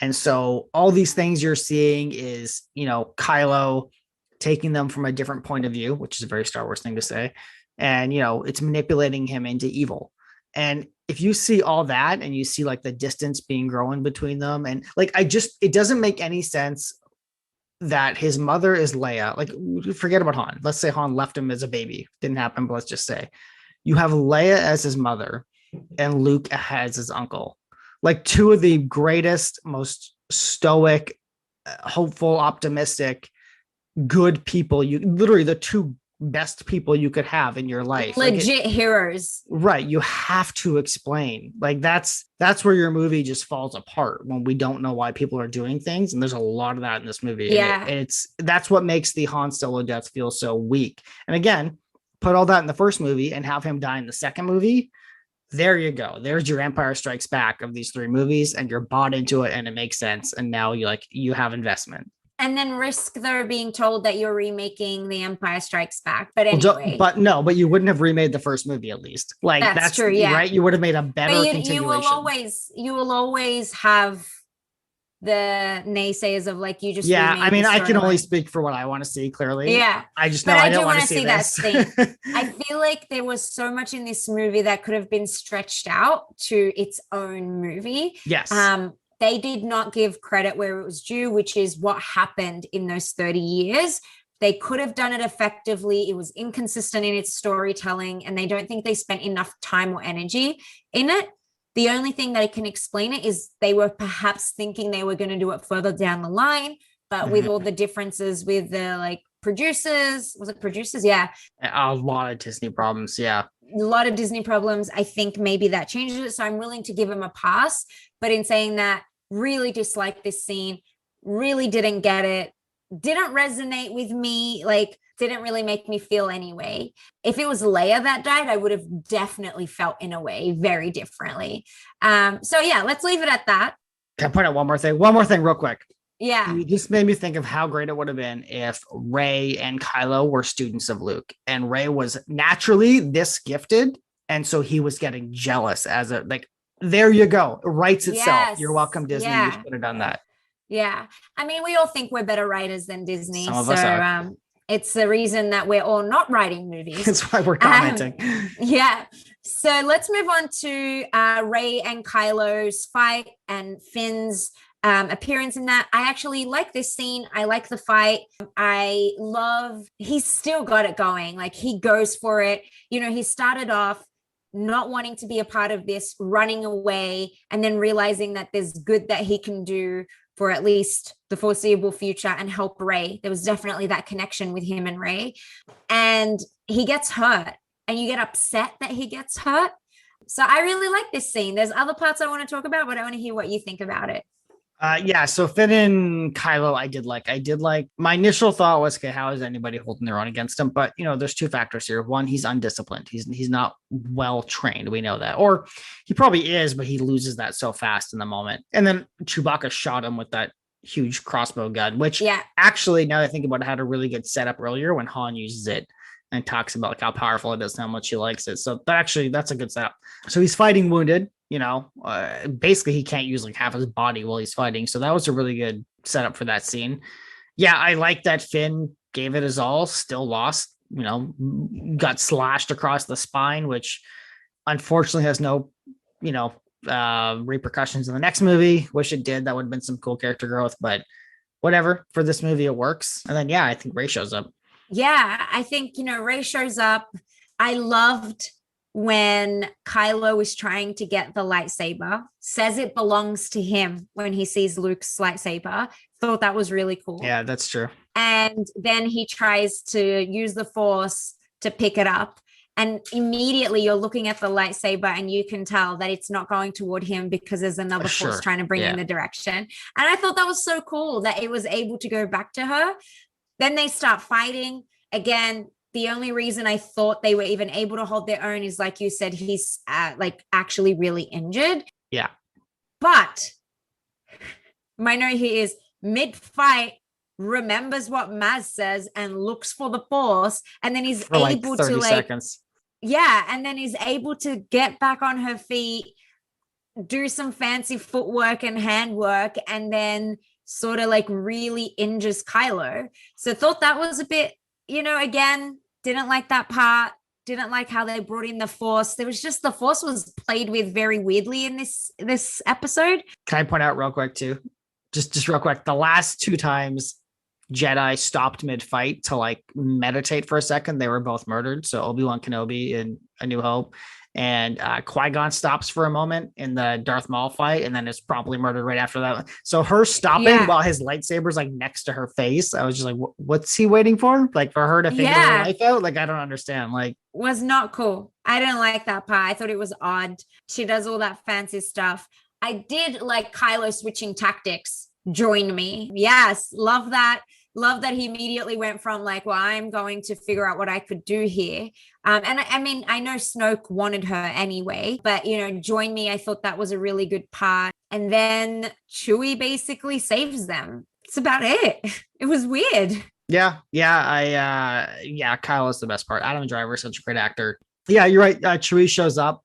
[SPEAKER 2] And so all these things you're seeing is, you know, Kylo taking them from a different point of view, which is a very Star Wars thing to say. And, you know, it's manipulating him into evil. And if you see all that and you see like the distance being growing between them, and like, it doesn't make any sense that his mother is Leia. Like, forget about Han. Let's say Han left him as a baby. Didn't happen, but let's just say you have Leia as his mother and Luke as his uncle. Like two of the greatest, most stoic, hopeful, optimistic, good people. You literally the two best people you could have in your life.
[SPEAKER 1] Legit heroes.
[SPEAKER 2] Right. You have to explain. Like that's where your movie just falls apart when we don't know why people are doing things. And there's a lot of that in this movie.
[SPEAKER 1] Yeah.
[SPEAKER 2] And that's what makes the Han Solo death feel so weak. And again, put all that in the first movie and have him die in the second movie. There you go. There's your Empire Strikes Back of these three movies, and you're bought into it and it makes sense. And now you have investment.
[SPEAKER 1] And then risk though being told that you're remaking The Empire Strikes Back. But anyway.
[SPEAKER 2] But you wouldn't have remade the first movie at least. Like that's true, yeah. Right? You would have made a better continuation.
[SPEAKER 1] You will always have the naysayers of like you just.
[SPEAKER 2] Yeah, I mean, I can only speak for what I want to see. Clearly,
[SPEAKER 1] yeah.
[SPEAKER 2] I just know I don't want to see
[SPEAKER 1] that scene. I feel like there was so much in this movie that could have been stretched out to its own movie.
[SPEAKER 2] Yes.
[SPEAKER 1] They did not give credit where it was due, which is what happened in those 30 years. They could have done it effectively. It was inconsistent in its storytelling, and they don't think they spent enough time or energy in it. The only thing that can explain it is they were perhaps thinking they were going to do it further down the line, but with all the differences with the like producers, was it producers? Yeah.
[SPEAKER 2] A lot of Disney problems. Yeah.
[SPEAKER 1] A lot of Disney problems. I think maybe that changes it. So I'm willing to give him a pass, but in saying that, really disliked this scene, really didn't get it, didn't resonate with me, like didn't really make me feel anyway. If it was Leia that died, I would have definitely felt in a way very differently. So yeah, let's leave it at that.
[SPEAKER 2] Can I point out one more thing real quick?
[SPEAKER 1] Yeah.
[SPEAKER 2] You just made me think of how great it would have been if Rey and Kylo were students of Luke, and Rey was naturally this gifted, and so he was getting jealous as a like. There you go. It writes itself. Yes. You're welcome, Disney. Yeah. You should have done that.
[SPEAKER 1] Yeah. I mean, we all think we're better writers than Disney.
[SPEAKER 2] Some of us are.
[SPEAKER 1] It's the reason that we're all not writing movies.
[SPEAKER 2] That's why we're commenting.
[SPEAKER 1] Yeah. So let's move on to Rey and Kylo's fight and Finn's appearance in that. I actually like this scene. I like the fight. I love, he's still got it going. Like he goes for it. You know, he started off not wanting to be a part of this, running away, and then realizing that there's good that he can do for at least the foreseeable future and help Rey. There was definitely that connection with him and Rey. And he gets hurt, and you get upset that he gets hurt. So I really like this scene. There's other parts I want to talk about, but I want to hear what you think about it.
[SPEAKER 2] Yeah, so Finn and Kylo, I did like. My initial thought was, okay, how is anybody holding their own against him? But you know, there's two factors here. One, he's undisciplined. He's not well trained. We know that, or he probably is, but he loses that so fast in the moment. And then Chewbacca shot him with that huge crossbow gun, which actually, now that I think about it, had a really good setup earlier when Han uses it and talks about like how powerful it is and how much he likes it. So that's a good setup. So he's fighting wounded. You know, basically he can't use like half his body while he's fighting. So that was a really good setup for that scene. Yeah, I like that Finn gave it his all, still lost, you know, got slashed across the spine, which unfortunately has no, you know, repercussions in the next movie. Wish it did. That would have been some cool character growth, but whatever. For this movie, it works. And then, yeah, I think Rey shows up.
[SPEAKER 1] Yeah, I think, you know, Rey shows up. I loved when Kylo is trying to get the lightsaber, says it belongs to him when he sees Luke's lightsaber. Thought that was really cool.
[SPEAKER 2] Yeah, that's true.
[SPEAKER 1] And then he tries to use the Force to pick it up. And immediately you're looking at the lightsaber and you can tell that it's not going toward him because there's another Force trying to bring in the direction. And I thought that was so cool that it was able to go back to her. Then they start fighting again. The only reason I thought they were even able to hold their own is, like you said, he's like actually really injured.
[SPEAKER 2] Yeah.
[SPEAKER 1] But my note here is mid-fight, remembers what Maz says and looks for the Force. And then he's able to
[SPEAKER 2] seconds.
[SPEAKER 1] Yeah. And then he's able to get back on her feet, do some fancy footwork and handwork, and then sort of like really injures Kylo. So thought that was a bit, you know, again, didn't like that part. Didn't like how they brought in the Force. There was just, the Force was played with very weirdly in this episode.
[SPEAKER 2] Can I point out real quick too? Just real quick. The last two times Jedi stopped mid-fight to like meditate for a second, they were both murdered. So Obi-Wan Kenobi in A New Hope and Qui-Gon stops for a moment in the Darth Maul fight and then is promptly murdered right after that. So her stopping while his lightsaber's like next to her face, I was just like, what's he waiting for? Like for her to figure her life out? Like, I don't understand. Like,
[SPEAKER 1] was not cool. I didn't like that part. I thought it was odd. She does all that fancy stuff. I did like Kylo switching tactics. Join me. Yes, love that. Love that he immediately went from like, well, I'm going to figure out what I could do here. And I mean, I know Snoke wanted her anyway, but join me. I thought that was a really good part. And then Chewie basically saves them. It's about it. It was weird.
[SPEAKER 2] Yeah. Kyle is the best part. Adam Driver is such a great actor. Yeah, you're right. Chewie shows up.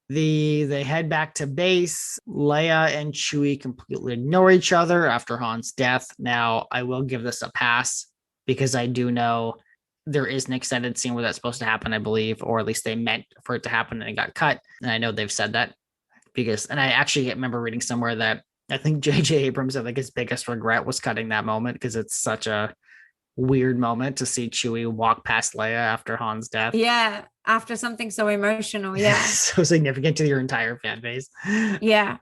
[SPEAKER 2] They head back to base. Leia and Chewie completely ignore each other after Han's death. Now, I will give this a pass because I do know there is an extended scene where that's supposed to happen, I believe, or at least they meant for it to happen and it got cut. And I know they've said that and I actually remember reading somewhere that I think J.J. Abrams said like his biggest regret was cutting that moment because it's such a weird moment to see Chewie walk past Leia after Han's death.
[SPEAKER 1] Yeah, after something so emotional. Yeah.
[SPEAKER 2] So significant to your entire fan base.
[SPEAKER 1] Yeah.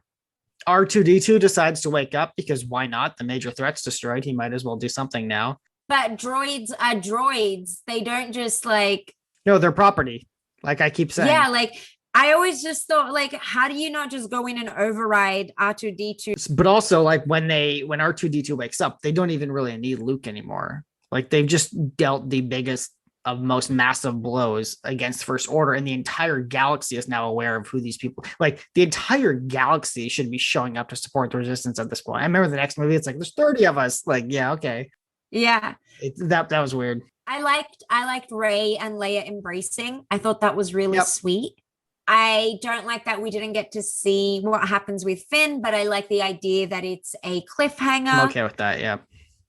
[SPEAKER 2] R2-D2 decides to wake up because why not? The major threat's destroyed. He might as well do something now.
[SPEAKER 1] But droids are droids. They don't just like...
[SPEAKER 2] No, they're property. Like I keep saying.
[SPEAKER 1] Yeah, like I always just thought like, how do you not just go in and override R2-D2?
[SPEAKER 2] But also like when R2-D2 wakes up, they don't even really need Luke anymore. Like they've just dealt the biggest of most massive blows against First Order, and the entire galaxy is now aware of who these people. Like the entire galaxy should be showing up to support the Resistance at this point. I remember the next movie; it's like there's 30 of us. Like, yeah, okay,
[SPEAKER 1] yeah,
[SPEAKER 2] that was weird.
[SPEAKER 1] I liked Rey and Leia embracing. I thought that was really sweet. I don't like that we didn't get to see what happens with Finn, but I like the idea that it's a cliffhanger.
[SPEAKER 2] I'm okay with that. Yeah.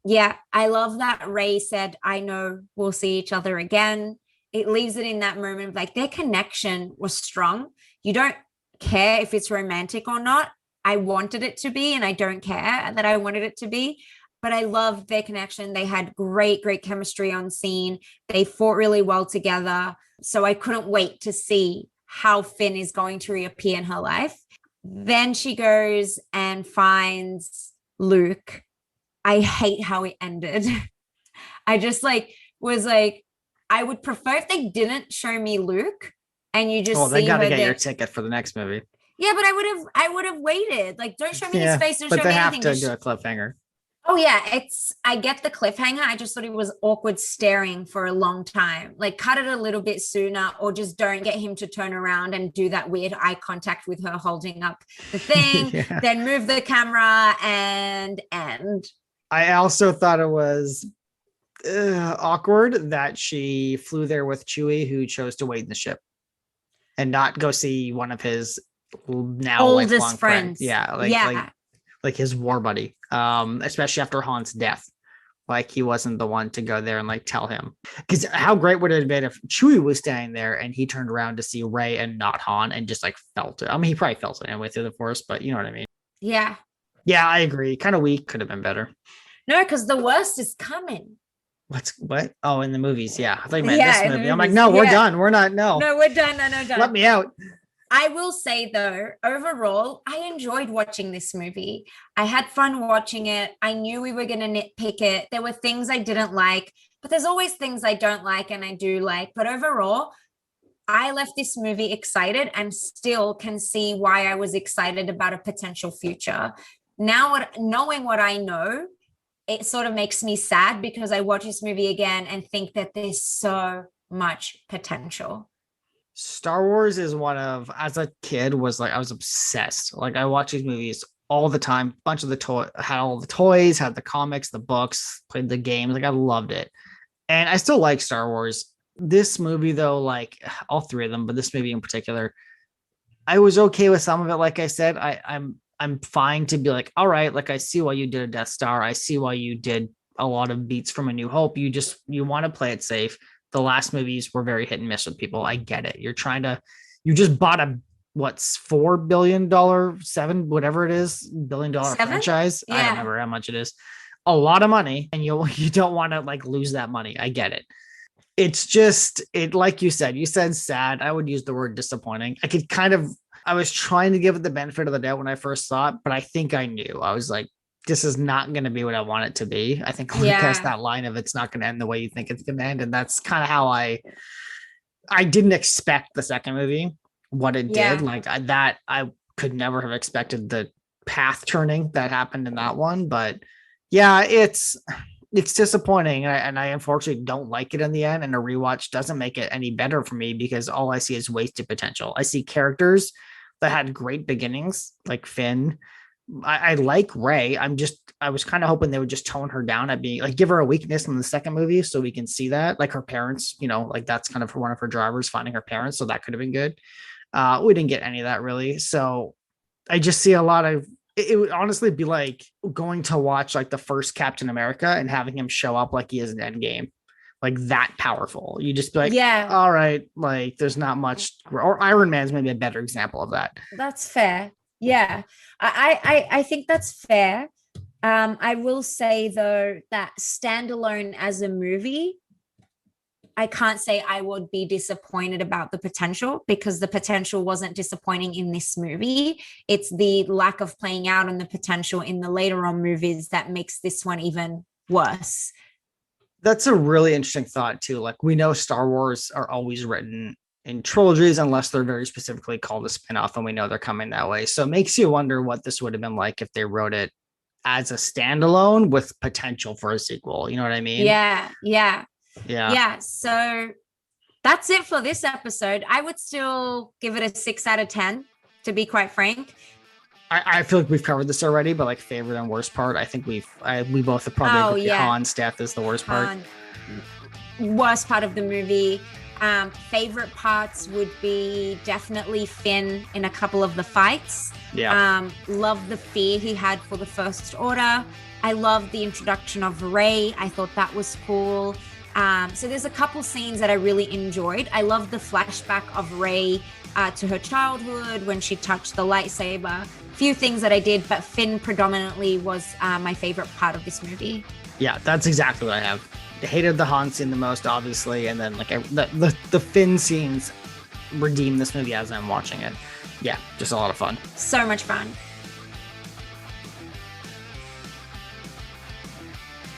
[SPEAKER 1] Yeah, I love that Rey said, I know we'll see each other again. It leaves it in that moment of like their connection was strong. You don't care if it's romantic or not. I wanted it to be, and I don't care that I wanted it to be, but I loved their connection. They had great chemistry on scene. They fought really well together. So I couldn't wait to see how Finn is going to reappear in her life. Then she goes and finds Luke. I hate how it ended. I just was like, I would prefer if they didn't show me Luke and you just
[SPEAKER 2] they gotta get your ticket for the next movie.
[SPEAKER 1] Yeah, but I would have waited. Like, don't show me his face. Don't show me anything. But they
[SPEAKER 2] have to do a cliffhanger.
[SPEAKER 1] Oh yeah, I get the cliffhanger. I just thought it was awkward staring for a long time. Like cut it a little bit sooner, or just don't get him to turn around and do that weird eye contact with her holding up the thing, then move the camera and end.
[SPEAKER 2] I also thought it was awkward that she flew there with Chewie, who chose to wait in the ship and not go see one of his now
[SPEAKER 1] oldest friends.
[SPEAKER 2] Yeah, like his war buddy, especially after Han's death. Like he wasn't the one to go there and like tell him. Because how great would it have been if Chewie was standing there and he turned around to see Rey and not Han and just like felt it. I mean, he probably felt it anyway through the Force, but you know what I mean?
[SPEAKER 1] Yeah.
[SPEAKER 2] Yeah, I agree. Kind of weak. Could have been better.
[SPEAKER 1] No, because the worst is coming.
[SPEAKER 2] What? Oh, in the movies. Yeah. I thought you meant this movie. I'm like, no, we're done. We're not. No,
[SPEAKER 1] we're done. No, done.
[SPEAKER 2] Let me out.
[SPEAKER 1] I will say though, overall, I enjoyed watching this movie. I had fun watching it. I knew we were going to nitpick it. There were things I didn't like, but there's always things I don't like and I do like. But overall, I left this movie excited and still can see why I was excited about a potential future. Now, knowing what I know, it sort of makes me sad because I watch this movie again and think that there's so much potential.
[SPEAKER 2] Star Wars is one of, as a kid, was like, I was obsessed. Like I watched these movies all the time. Bunch of had all the toys, had the comics, the books, played the games. Like I loved it. And I still like Star Wars. This movie though, like all three of them, but this movie in particular, I was okay with some of it. Like I said, I'm fine to be like, all right, like I see why you did a Death Star. I see why you did a lot of beats from A New Hope. You want to play it safe. The last movies were very hit and miss with people. I get it. You just bought $4 billion, $7, whatever it is, $1 billion franchise. Yeah. I don't remember how much it is. A lot of money. And you don't want to like lose that money. I get it. It's just it, like you said sad. I would use the word disappointing. I was trying to give it the benefit of the doubt when I first saw it, but I think I knew. I was like, this is not going to be what I want it to be. I think Luke has that line of it's not going to end the way you think it's going to end. And that's kind of how I didn't expect the second movie, what it did. Like I could never have expected the path turning that happened in that one. But yeah, it's disappointing. And I unfortunately don't like it in the end. And a rewatch doesn't make it any better for me because all I see is wasted potential. I see characters that had great beginnings, like Finn. I like Rey. I was kind of hoping they would just tone her down at being like, give her a weakness in the second movie so we can see that, like her parents, like that's kind of one of her drivers, finding her parents. So that could have been good. We didn't get any of that really. So I just see a lot of, it would honestly be like going to watch like the first Captain America and having him show up like he is in Endgame, like that powerful. You just be like, all right, like there's not much. Or Iron Man's maybe a better example of that.
[SPEAKER 1] That's fair. Yeah, I think that's fair. I will say though that standalone as a movie, I can't say I would be disappointed about the potential because the potential wasn't disappointing in this movie. It's the lack of playing out and the potential in the later on movies that makes this one even worse.
[SPEAKER 2] That's a really interesting thought too. Like we know Star Wars are always written in trilogies unless they're very specifically called a spinoff, and we know they're coming that way. So it makes you wonder what this would have been like if they wrote it as a standalone with potential for a sequel. You know what I mean?
[SPEAKER 1] Yeah. So that's it for this episode. I would still give it a 6 out of 10, to be quite frank.
[SPEAKER 2] I feel like we've covered this already, but like favorite and worst part, I think we both have probably Han's death is the worst part.
[SPEAKER 1] Worst part of the movie. Favorite parts would be definitely Finn in a couple of the fights. Love the fear he had for the First Order. I love the introduction of Rey. I thought that was cool. So there's a couple scenes that I really enjoyed. I love the flashback of Rey to her childhood when she touched the lightsaber. Few things that I did, but Finn predominantly was my favorite part of this movie. Yeah,
[SPEAKER 2] that's exactly what I have. I hated the Han scene the most, obviously, and then like the Finn scenes redeem this movie as I'm watching it. Yeah, just a lot of fun.
[SPEAKER 1] So much fun.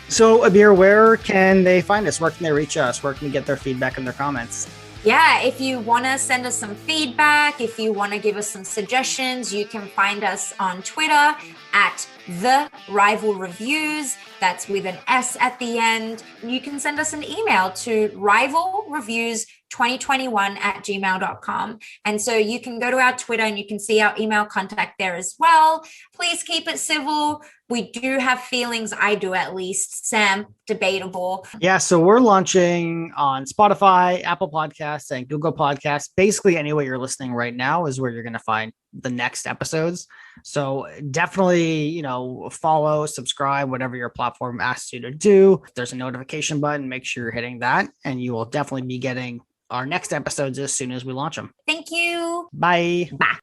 [SPEAKER 2] So, Abir, where can they find us? Where can they reach us? Where can we get their feedback and their comments?
[SPEAKER 1] Yeah, if you want to send us some feedback, if you want to give us some suggestions, you can find us on Twitter at The Rival Reviews. That's with an S at the end. You can send us an email to rivalreviews2021@gmail.com. And so you can go to our Twitter and you can see our email contact there as well. Please keep it civil. We do have feelings, I do at least. Sam, debatable.
[SPEAKER 2] Yeah, so we're launching on Spotify, Apple Podcasts, and Google Podcasts. Basically, anywhere you're listening right now is where you're going to find the next episodes. So definitely, follow, subscribe, whatever your platform asks you to do. If there's a notification button, make sure you're hitting that, and you will definitely be getting our next episodes as soon as we launch them.
[SPEAKER 1] Thank you.
[SPEAKER 2] Bye.
[SPEAKER 1] Bye.